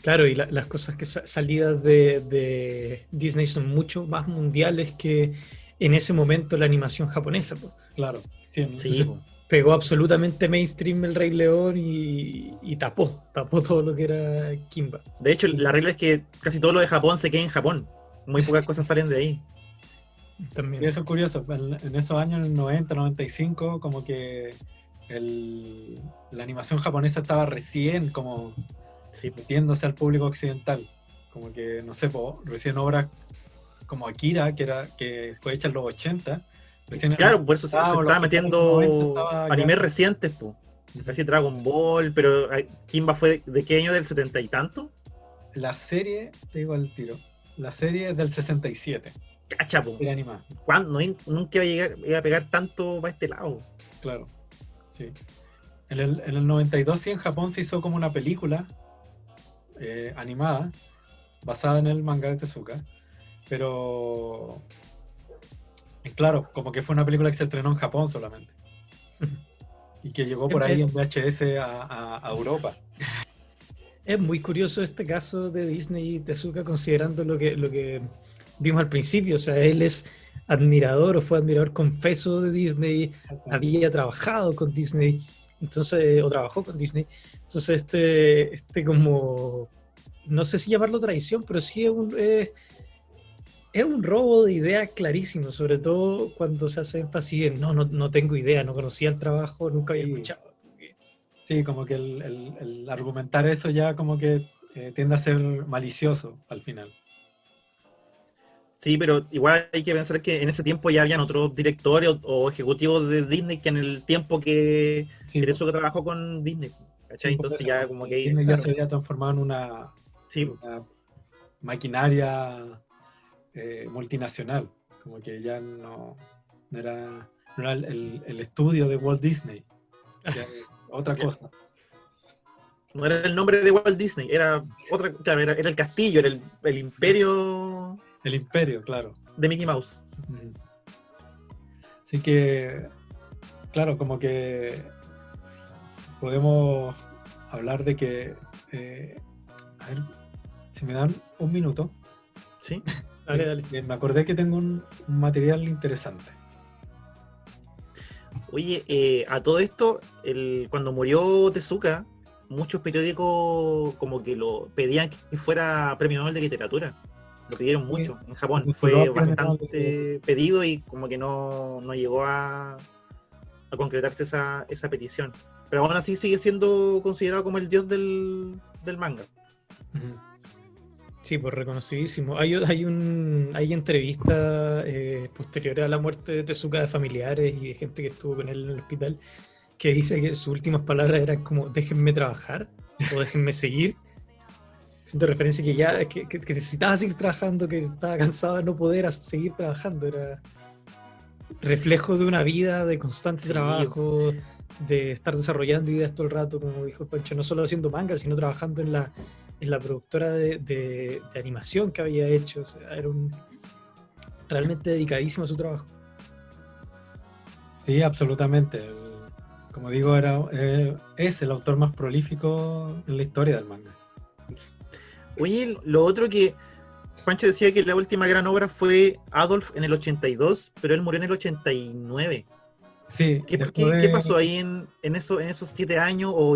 [SPEAKER 3] Claro, y las cosas que salidas de Disney son mucho más mundiales que en ese momento la animación japonesa, po.
[SPEAKER 2] Claro, sí,
[SPEAKER 1] Sí, po.
[SPEAKER 3] Pegó absolutamente mainstream el Rey León y tapó todo lo que era Kimba.
[SPEAKER 1] De hecho, la regla es que casi todo lo de Japón se queda en Japón. Muy pocas cosas salen de ahí.
[SPEAKER 2] Y
[SPEAKER 3] También.
[SPEAKER 2] eso es curioso, en esos años, en el 90, 95, como que la animación japonesa estaba recién como
[SPEAKER 1] Sí.
[SPEAKER 2] metiéndose al público occidental. Como que, no sé, recién obras como Akira, que fue hecha en los 80. Recién
[SPEAKER 1] Claro, por eso se estaba
[SPEAKER 2] los
[SPEAKER 1] metiendo
[SPEAKER 2] 90 estaba
[SPEAKER 1] animes
[SPEAKER 2] ya-
[SPEAKER 1] recientes, po. Casi Dragon Ball, pero Kimba fue ¿de qué año? ¿Del 70 y tanto?
[SPEAKER 2] La serie, te digo al tiro, la serie es del 67,
[SPEAKER 1] Cacha, po.
[SPEAKER 2] serie animada,
[SPEAKER 1] ¿Cuándo? Nunca iba a pegar tanto para este lado.
[SPEAKER 2] claro. Sí. En el 92 sí, en Japón se hizo como una película animada basada en el manga de Tezuka, pero claro, como que fue una película que se estrenó en Japón solamente y que llegó por ahí en VHS a Europa.
[SPEAKER 3] Es muy curioso este caso de Disney y Tezuka, considerando lo que vimos al principio. O sea, él es admirador o fue admirador confeso de Disney, había trabajado con Disney, entonces, o trabajó con Disney. Entonces, este como, no sé si llamarlo traición, pero sí es un robo de ideas clarísimo, sobre todo cuando se hace énfasis en no tengo idea, no conocía el trabajo, nunca había
[SPEAKER 2] Sí.
[SPEAKER 3] escuchado.
[SPEAKER 2] Sí, como que el argumentar eso ya como que tiende a ser malicioso al final.
[SPEAKER 1] Sí, pero igual hay que pensar que en ese tiempo ya habían otros directores o ejecutivos de Disney que en el tiempo que
[SPEAKER 2] Sí,
[SPEAKER 1] Tezuka trabajó con Disney, ¿cachai?
[SPEAKER 2] sí,
[SPEAKER 1] Entonces
[SPEAKER 2] porque
[SPEAKER 1] ya como que
[SPEAKER 2] Disney ya
[SPEAKER 1] claro,
[SPEAKER 2] se había transformado en una
[SPEAKER 1] sí,
[SPEAKER 2] maquinaria multinacional, como que ya no era el estudio de Walt Disney, ya era otra cosa.
[SPEAKER 1] no era el nombre de Walt Disney, era otra, claro, era el castillo, era el imperio
[SPEAKER 2] El imperio, claro.
[SPEAKER 1] de Mickey Mouse.
[SPEAKER 2] Ujú. Así que, claro, como que podemos hablar de que, a ver, si me dan un minuto,
[SPEAKER 1] Sí.
[SPEAKER 3] Dale.
[SPEAKER 2] me acordé que tengo un material interesante.
[SPEAKER 1] Oye, a todo esto, cuando murió Tezuka, muchos periódicos como que lo pedían que fuera premio Nobel de literatura. Lo pidieron mucho en Japón.
[SPEAKER 2] Sí,
[SPEAKER 1] Fue
[SPEAKER 2] premio Nobel
[SPEAKER 1] bastante pedido y como que no llegó a concretarse esa petición. Pero aún así sigue siendo considerado como el dios del manga.
[SPEAKER 2] Ujú.
[SPEAKER 3] Sí, pues reconocidísimo. Hay entrevistas posteriores a la muerte de Tezuka de familiares y de gente que estuvo con él en el hospital que dice que sus últimas palabras eran como déjenme trabajar o déjenme seguir. Siento referencia que ya que necesitaba seguir trabajando, que estaba cansado de no poder seguir trabajando. Era reflejo de una vida de constante trabajo, de estar desarrollando ideas todo el rato, como dijo Pancho, no solo haciendo manga, sino trabajando en la productora de animación que había hecho. O sea, era realmente dedicadísimo a su trabajo.
[SPEAKER 2] Sí, absolutamente. Como digo, es el autor más prolífico en la historia del manga.
[SPEAKER 1] Oye, lo otro que Pancho decía que la última gran obra fue Adolf en el 82, pero él murió en el 89.
[SPEAKER 2] Sí,
[SPEAKER 1] ¿Qué pasó ahí en esos 7 años? ¿O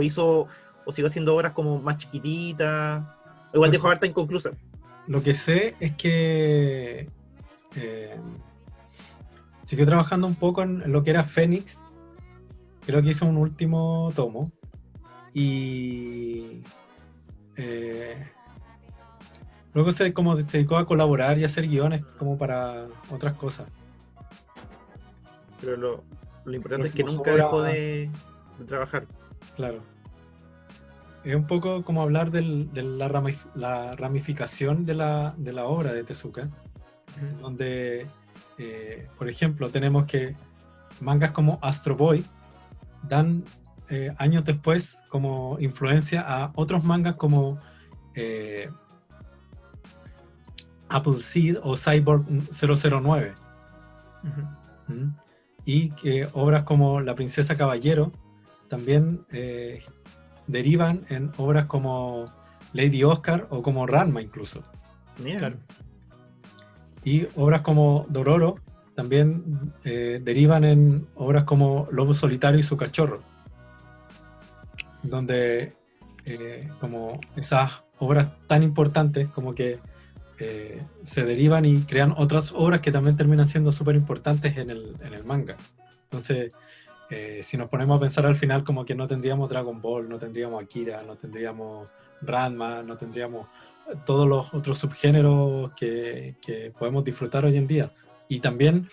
[SPEAKER 1] siguió haciendo obras como más chiquititas? O igual dejó harta inconclusa.
[SPEAKER 2] Lo que sé es que siguió trabajando un poco en lo que era Fénix. Creo que hizo un último tomo. Y luego se dedicó a colaborar y a hacer guiones como para otras cosas.
[SPEAKER 1] Pero lo importante
[SPEAKER 2] Pero
[SPEAKER 1] es que
[SPEAKER 2] como
[SPEAKER 1] nunca
[SPEAKER 2] sobra-
[SPEAKER 1] dejó de trabajar.
[SPEAKER 2] Claro. Es un poco como hablar de la ramificación de la obra de Tezuka, donde, por ejemplo, tenemos que mangas como Astro Boy dan años después como influencia a otros mangas como Appleseed o Cyborg 009.
[SPEAKER 3] Ujú.
[SPEAKER 2] Y que obras como La Princesa Caballero también derivan en obras como Lady Oscar o como Ranma incluso.
[SPEAKER 1] Mira.
[SPEAKER 3] Claro.
[SPEAKER 2] Y obras como Dororo también derivan en obras como Lobo Solitario y su cachorro, donde como esas obras tan importantes como que se derivan y crean otras obras que también terminan siendo súper importantes en el manga. Entonces, si nos ponemos a pensar al final, como que no tendríamos Dragon Ball, no tendríamos Akira, no tendríamos Ranma, no tendríamos todos los otros subgéneros que podemos disfrutar hoy en día. Y también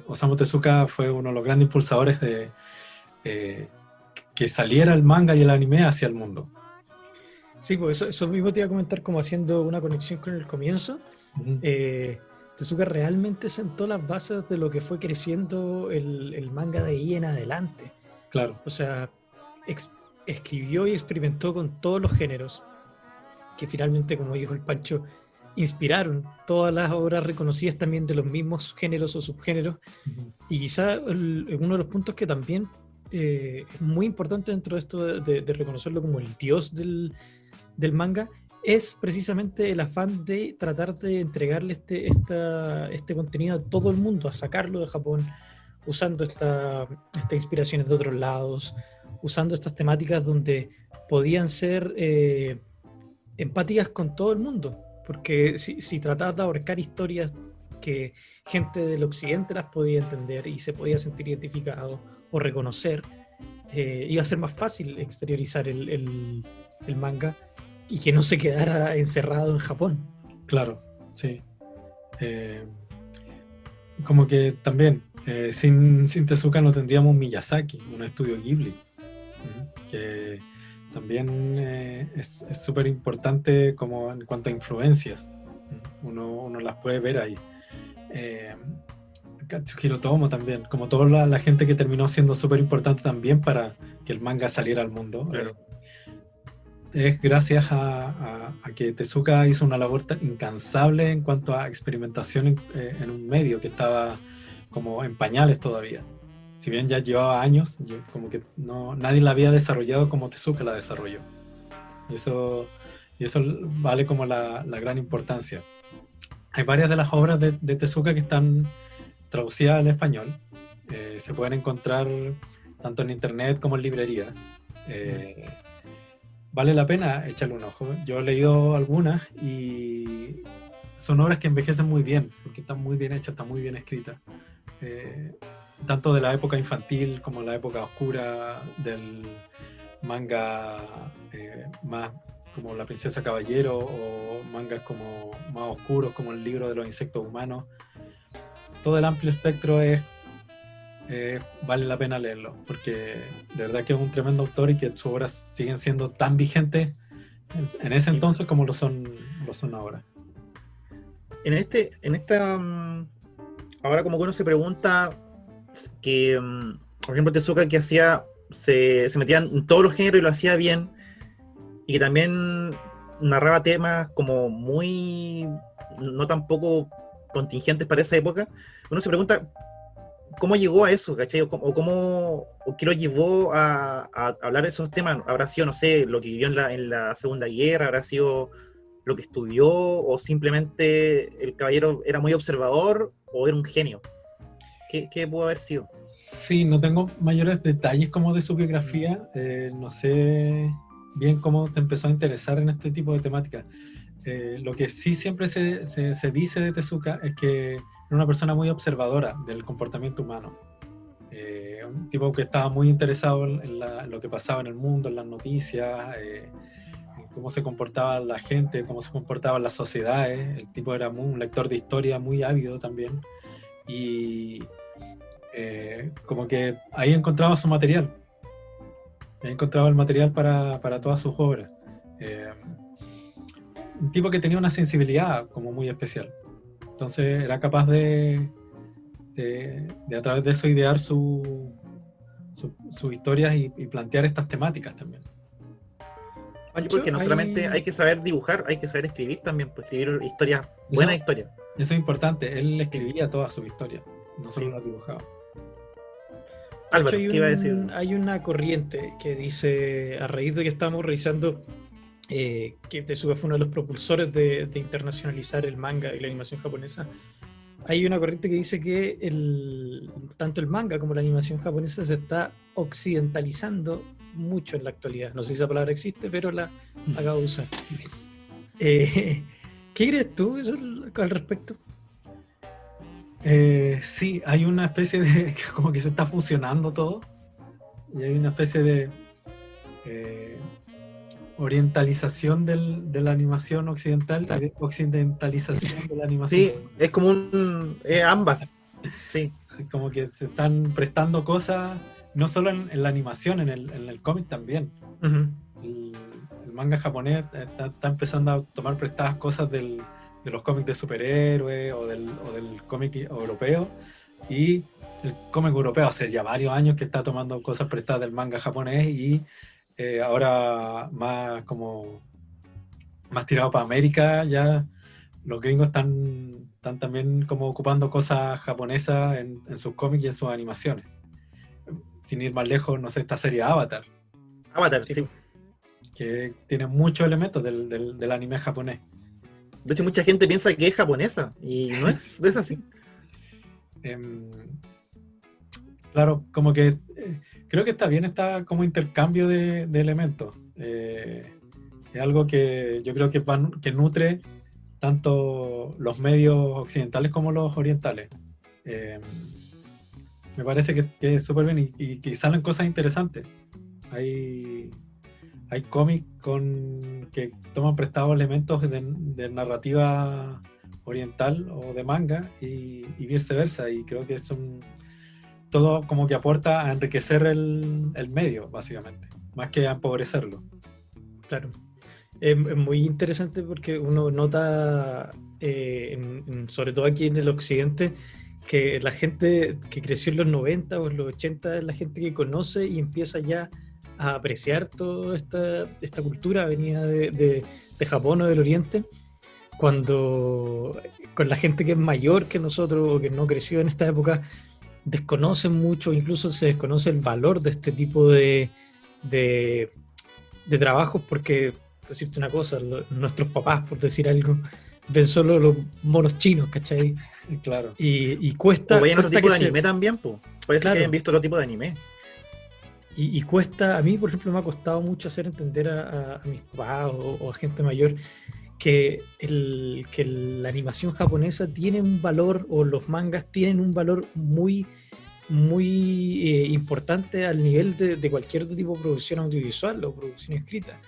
[SPEAKER 2] Osamu Tezuka fue uno de los grandes impulsadores de que saliera el manga y el anime hacia el mundo.
[SPEAKER 3] Sí, pues eso mismo te iba a comentar, como haciendo una conexión con el comienzo.
[SPEAKER 2] Ujú.
[SPEAKER 3] Tezuka realmente sentó las bases de lo que fue creciendo el manga de ahí en adelante.
[SPEAKER 2] Claro.
[SPEAKER 3] O sea, escribió y experimentó con todos los géneros, que finalmente, como dijo el Pancho, inspiraron todas las obras reconocidas también de los mismos géneros o subgéneros.
[SPEAKER 2] Ujú.
[SPEAKER 3] Y quizá uno de los puntos que también es muy importante dentro de esto de reconocerlo como el dios del manga es precisamente el afán de tratar de entregarle este contenido a todo el mundo, a sacarlo de Japón, usando estas inspiraciones de otros lados, usando estas temáticas donde podían ser empáticas con todo el mundo, porque si tratabas de abarcar historias que gente del occidente las podía entender y se podía sentir identificado o reconocer, iba a ser más fácil exteriorizar el manga y que no se quedara encerrado en Japón.
[SPEAKER 2] Claro, sí. Como que también, sin Tezuka no tendríamos Miyazaki, un estudio Ghibli, que también es súper importante como en cuanto a influencias. Uno las puede ver ahí. Katsuhiro Tomo también, como toda la gente que terminó siendo súper importante también para que el manga saliera al mundo.
[SPEAKER 1] Claro.
[SPEAKER 2] Es gracias a que Tezuka hizo una labor tan incansable en cuanto a experimentación en un medio que estaba como en pañales todavía. Si bien ya llevaba años, como que nadie la había desarrollado como Tezuka la desarrolló. Y eso vale como la gran importancia. Hay varias de las obras de Tezuka que están traducidas al español. Se pueden encontrar tanto en internet como en librería. Vale la pena echarle un ojo. Yo he leído algunas y son obras que envejecen muy bien, porque están muy bien hechas, están muy bien escritas. Tanto de la época infantil como la época oscura del manga más como La Princesa Caballero, o mangas como más oscuros como El Libro de los Insectos Humanos. Todo el amplio espectro vale la pena leerlo, porque de verdad que es un tremendo autor y que sus obras siguen siendo tan vigentes en ese entonces como lo son ahora.
[SPEAKER 1] En esta ahora como que uno se pregunta que por ejemplo Tezuka que se metía en todos los géneros y lo hacía bien, y que también narraba temas como muy no tampoco contingentes para esa época. Uno se pregunta cómo llegó a eso, ¿cachai? O qué lo llevó a hablar de esos temas. ¿Habrá sido, no sé, lo que vivió en la Segunda Guerra? ¿Habrá sido lo que estudió? ¿O simplemente el caballero era muy observador? ¿O era un genio? ¿Qué pudo haber sido?
[SPEAKER 2] Sí, no tengo mayores detalles como de su biografía. No sé bien cómo te empezó a interesar en este tipo de temáticas. Lo que sí siempre se dice de Tezuka es que era una persona muy observadora del comportamiento humano. Un tipo que estaba muy interesado en lo que pasaba en el mundo, en las noticias, en cómo se comportaba la gente, cómo se comportaban las sociedades. El tipo era un lector de historia muy ávido también. Y como que ahí encontraba su material. Ahí encontraba el material para todas sus obras. Un tipo que tenía una sensibilidad como muy especial. Entonces era capaz de a través de eso idear sus historias y plantear estas temáticas también.
[SPEAKER 1] Sí, porque no solamente hay que saber dibujar, hay que saber escribir también, pues escribir historias, buenas historias.
[SPEAKER 2] Eso es importante, él escribía todas sus historias, no solo
[SPEAKER 1] Sí.
[SPEAKER 2] las dibujaba.
[SPEAKER 3] De hecho,
[SPEAKER 1] Álvaro, ¿qué iba a decir?
[SPEAKER 3] hay una corriente que dice, a raíz de que estamos revisando que Tezuka fue uno de los propulsores de internacionalizar el manga y la animación japonesa, hay una corriente que dice que tanto el manga como la animación japonesa se está occidentalizando mucho en la actualidad. No sé si esa palabra existe, pero la acabo de usar. ¿Qué crees tú al respecto?
[SPEAKER 2] Sí, hay una especie de, como que se está fusionando todo, y hay una especie de orientalización de la animación occidental, occidentalización de la animación.
[SPEAKER 1] Sí, es como ambas. Sí.
[SPEAKER 2] Como que se están prestando cosas, no solo en la animación, en el cómic también.
[SPEAKER 3] Uh-huh.
[SPEAKER 2] El manga japonés está empezando a tomar prestadas cosas de los cómics de superhéroes o del cómic europeo, y el cómic europeo hace ya varios años que está tomando cosas prestadas del manga japonés, y ahora más tirado para América, ya los gringos están también como ocupando cosas japonesas en sus cómics y en sus animaciones. Sin ir más lejos, no sé, esta serie Avatar,
[SPEAKER 1] Sí.
[SPEAKER 2] que tiene muchos elementos del anime japonés.
[SPEAKER 1] De hecho, mucha gente piensa que es japonesa y no es así.
[SPEAKER 2] Claro, como que creo que está bien esta como intercambio de elementos. Es algo que yo creo que nutre tanto los medios occidentales como los orientales. Me parece que es súper bien y que salen cosas interesantes. Hay cómics que toman prestados elementos de narrativa oriental o de manga y viceversa, y creo que todo como que aporta a enriquecer el medio, básicamente, más que a empobrecerlo.
[SPEAKER 3] Claro. Es muy interesante porque uno nota, sobre todo aquí en el occidente, que la gente que creció en los 90 o en los 80 es la gente que conoce y empieza ya a apreciar toda esta cultura venida de Japón o del Oriente, cuando con la gente que es mayor que nosotros o que no creció en esta época desconocen mucho, incluso se desconoce el valor de este tipo de trabajos, porque, por decirte una cosa, nuestros papás, por decir algo, ven solo los monos chinos, ¿cachai?
[SPEAKER 2] Claro.
[SPEAKER 3] Y cuesta...
[SPEAKER 1] O vayan otro tipo de
[SPEAKER 3] que
[SPEAKER 1] anime también, pues. Parece
[SPEAKER 3] Claro.
[SPEAKER 1] que hayan visto otro tipo de anime.
[SPEAKER 3] Y cuesta, a mí por ejemplo me ha costado mucho hacer entender a mis papás o a gente mayor que la animación japonesa tiene un valor, o los mangas tienen un valor muy, muy importante al nivel de cualquier otro tipo de producción audiovisual o producción escrita.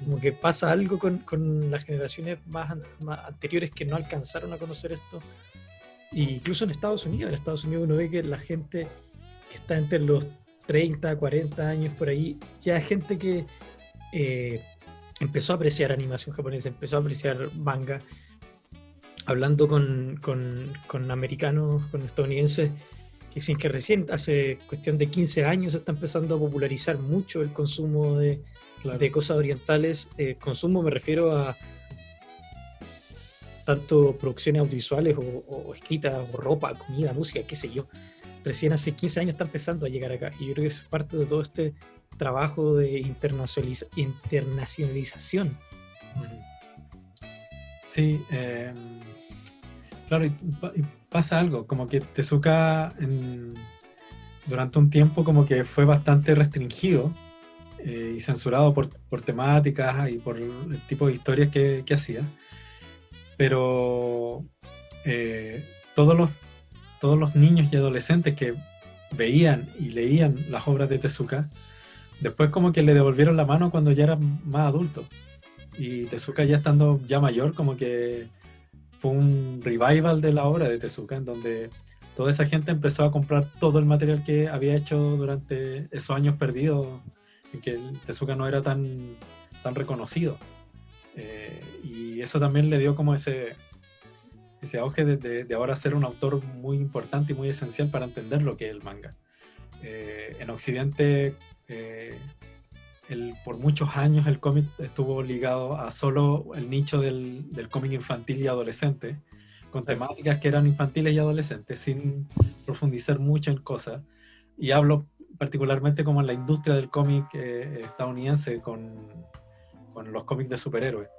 [SPEAKER 3] Como que pasa algo con las generaciones más anteriores que no alcanzaron a conocer esto. E incluso en Estados Unidos uno ve que la gente que está entre los 30, 40 años por ahí, ya gente que empezó a apreciar animación japonesa, empezó a apreciar manga, hablando con americanos, con estadounidenses, que dicen que recién, hace cuestión de 15 años, se está empezando a popularizar mucho el consumo de cosas orientales. Consumo me refiero a tanto producciones audiovisuales o escritas, o ropa, comida, música, qué sé yo. Recién hace 15 años está empezando a llegar acá, y yo creo que es parte de todo este trabajo de internacionalización.
[SPEAKER 2] Sí, claro, y pasa algo, como que Tezuka durante un tiempo como que fue bastante restringido y censurado por temáticas y por el tipo de historias que hacía, pero todos los niños y adolescentes que veían y leían las obras de Tezuka, después como que le devolvieron la mano cuando ya eran más adultos, y Tezuka ya estando ya mayor, como que fue un revival de la obra de Tezuka, en donde toda esa gente empezó a comprar todo el material que había hecho durante esos años perdidos en que Tezuka no era tan reconocido, y eso también le dio como ese auge de ahora ser un autor muy importante y muy esencial para entender lo que es el manga. En Occidente por muchos años el cómic estuvo ligado a solo el nicho del cómic infantil y adolescente, con temáticas que eran infantiles y adolescentes, sin profundizar mucho en cosas. Y hablo particularmente como en la industria del cómic estadounidense con los cómics de superhéroes,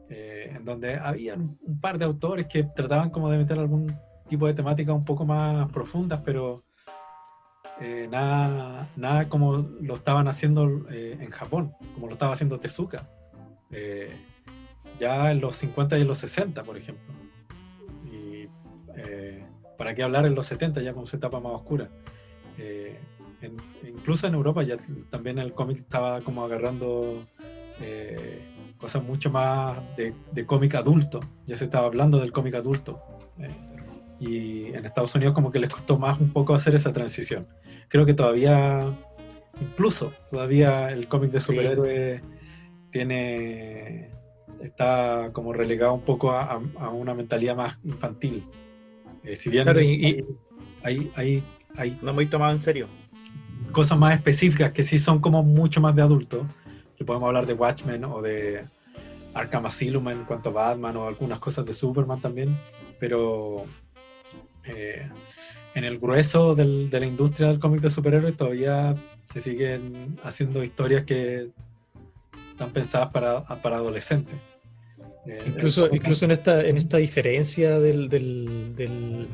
[SPEAKER 2] en donde había un par de autores que trataban como de meter algún tipo de temática un poco más profundas, pero nada como lo estaban haciendo en Japón, como lo estaba haciendo Tezuka, ya en los 50 y en los 60, por ejemplo. Y para qué hablar en los 70, ya con su etapa más oscura. Incluso en Europa ya también el cómic estaba como agarrando cosas mucho más de cómic adulto, ya se estaba hablando del cómic adulto, y en Estados Unidos como que les costó más un poco hacer esa transición. Creo que todavía el cómic de superhéroes está como relegado un poco a una mentalidad más infantil, si bien
[SPEAKER 3] claro,
[SPEAKER 2] hay
[SPEAKER 1] no muy tomado en serio
[SPEAKER 2] cosas más específicas que sí son como mucho más de adultos, que podemos hablar de Watchmen o de Arkham Asylum en cuanto a Batman, o algunas cosas de Superman también, pero en el grueso de la industria del cómic de superhéroes todavía se siguen haciendo historias que están pensadas para adolescentes.
[SPEAKER 3] Incluso en esta diferencia del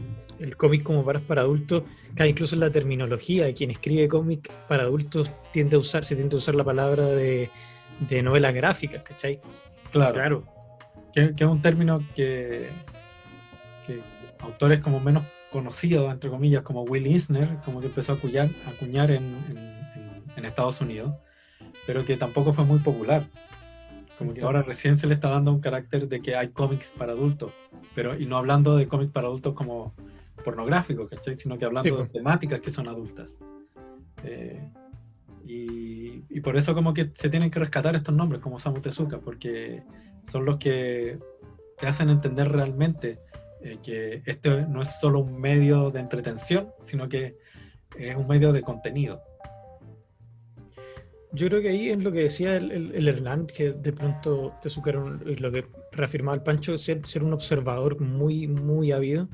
[SPEAKER 3] cómic como para adultos, incluso en la terminología, quien escribe cómic para adultos se tiende a usar la palabra de novelas gráficas, ¿cachai?
[SPEAKER 2] Claro. Que es un término que autores como menos conocidos, entre comillas, como Will Eisner, como que empezó a acuñar en Estados Unidos, pero que tampoco fue muy popular. Como que ahora recién se le está dando un carácter de que hay cómics para adultos, y no hablando de cómics para adultos como pornográficos, ¿cachai? Sino que hablando de temáticas que son adultas. Y por eso como que se tienen que rescatar estos nombres como Osamu Tezuka, porque son los que te hacen entender realmente que este no es solo un medio de entretención, sino que es un medio de contenido.
[SPEAKER 3] Yo creo que ahí es lo que decía el Hernán, que de pronto Tezuka era lo que reafirmaba el Pancho, ser un observador muy, muy ávido.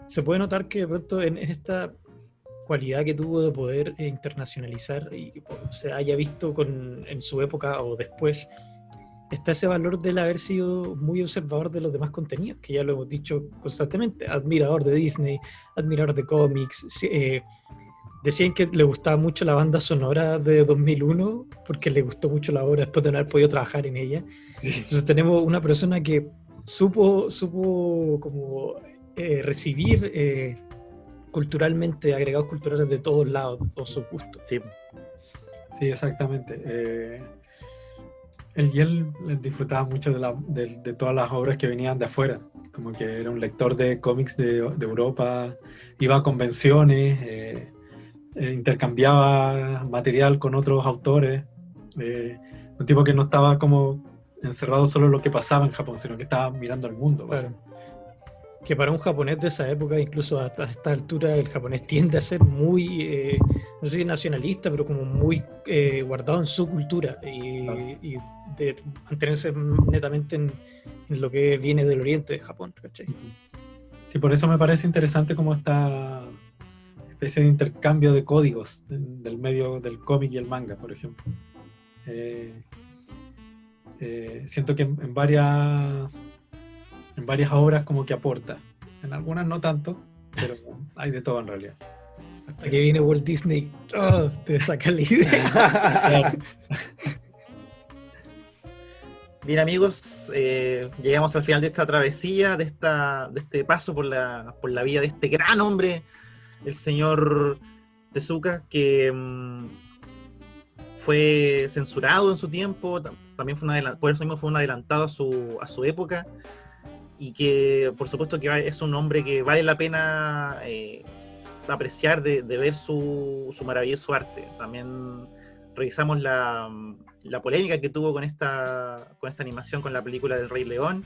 [SPEAKER 3] Se puede notar que de pronto en esta cualidad que tuvo de poder internacionalizar y se haya visto en su época o después, está ese valor del haber sido muy observador de los demás contenidos, que ya lo hemos dicho constantemente, admirador de Disney, admirador de cómics. Decían que le gustaba mucho la banda sonora de 2001 porque le gustó mucho la obra después de no haber podido trabajar en ella. Entonces tenemos una persona que supo como recibir culturalmente agregados culturales de todos lados, de todos sus gustos.
[SPEAKER 1] Sí,
[SPEAKER 2] exactamente. Él disfrutaba mucho de todas las obras que venían de afuera, como que era un lector de cómics de Europa, iba a convenciones, intercambiaba material con otros autores, un tipo que no estaba como encerrado solo en lo que pasaba en Japón, sino que estaba mirando al mundo.
[SPEAKER 3] Claro. Que para un japonés de esa época, incluso hasta esta altura, el japonés tiende a ser muy, no sé si nacionalista, pero como muy guardado en su cultura y de mantenerse netamente en lo que viene del oriente de Japón, ¿cachai?
[SPEAKER 2] Sí, por eso me parece interesante como esta especie de intercambio de códigos del medio del cómic y el manga, por ejemplo. Siento que en varias obras como que aporta, en algunas no tanto, pero hay de todo en realidad.
[SPEAKER 3] Hasta que viene Walt Disney, te saca la idea.
[SPEAKER 1] Bien, amigos, llegamos al final de esta travesía, de este paso por la vida de este gran hombre, el señor Tezuka, que fue censurado en su tiempo, también por eso mismo fue un adelantado a su época, y que por supuesto que es un hombre que vale la pena apreciar de ver su maravilloso arte. También revisamos la polémica que tuvo con esta animación, con la película del Rey León.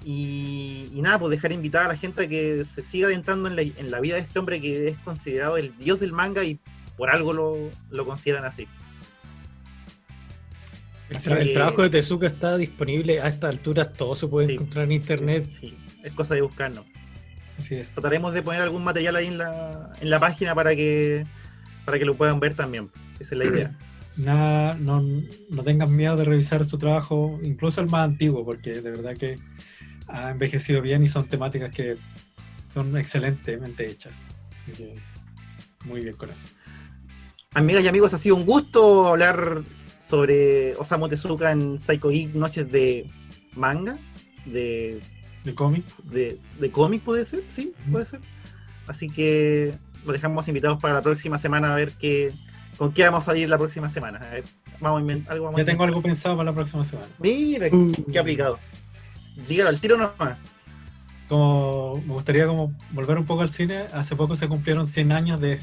[SPEAKER 1] Y nada, pues dejar invitada a la gente a que se siga adentrando en la vida de este hombre que es considerado el dios del manga y por algo lo consideran así.
[SPEAKER 3] El trabajo de Tezuka está disponible a estas alturas, todo se puede encontrar en internet.
[SPEAKER 1] Sí, es cosa de buscarnos.
[SPEAKER 2] Así es.
[SPEAKER 1] Trataremos de poner algún material ahí en la página para que lo puedan ver también. Esa es la idea.
[SPEAKER 2] Nada, no tengan miedo de revisar su trabajo, incluso el más antiguo, porque de verdad que ha envejecido bien y son temáticas que son excelentemente hechas. Así que muy bien con eso.
[SPEAKER 1] Amigas y amigos, ha sido un gusto hablar sobre Osamu Tezuka en Psycho Geek, noches de manga,
[SPEAKER 2] ¿De cómic?
[SPEAKER 1] de cómic, puede ser, sí, puede ser. Así que los dejamos invitados para la próxima semana a ver con qué vamos a ir la próxima semana. A ver, vamos a inventar algo.
[SPEAKER 2] Ya tengo algo pensado para la próxima semana.
[SPEAKER 1] Mira, qué aplicado. Dígalo al tiro nomás.
[SPEAKER 2] Como me gustaría como volver un poco al cine. Hace poco se cumplieron 100 años de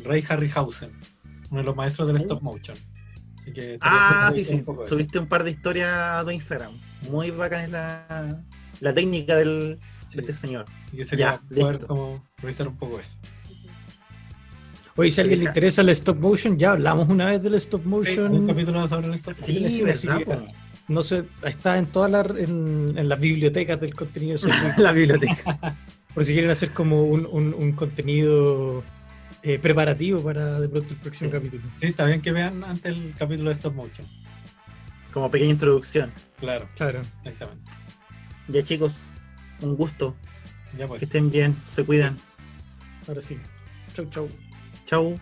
[SPEAKER 2] Ray Harryhausen, uno de los maestros del stop motion. Así que
[SPEAKER 1] sí. Subiste un par de historias a tu Instagram. Muy bacán es la técnica de este señor.
[SPEAKER 2] Y que sería poder como revisar un poco eso.
[SPEAKER 3] Oye, si a alguien le interesa el stop motion, ya hablamos una vez del stop motion.
[SPEAKER 2] Un capítulo sobre el stop motion.
[SPEAKER 1] Sí, verdad.
[SPEAKER 3] No sé, está en todas en las bibliotecas del contenido.
[SPEAKER 1] La biblioteca.
[SPEAKER 3] Por si quieren hacer como un contenido preparativo para de pronto el próximo capítulo.
[SPEAKER 2] Sí, está bien que vean antes el capítulo de stop motion.
[SPEAKER 1] Como pequeña introducción.
[SPEAKER 2] Claro, exactamente.
[SPEAKER 1] Ya chicos, un gusto.
[SPEAKER 2] Ya pues.
[SPEAKER 1] Que estén bien, se cuidan.
[SPEAKER 3] Ahora sí. Chau.
[SPEAKER 1] Chau.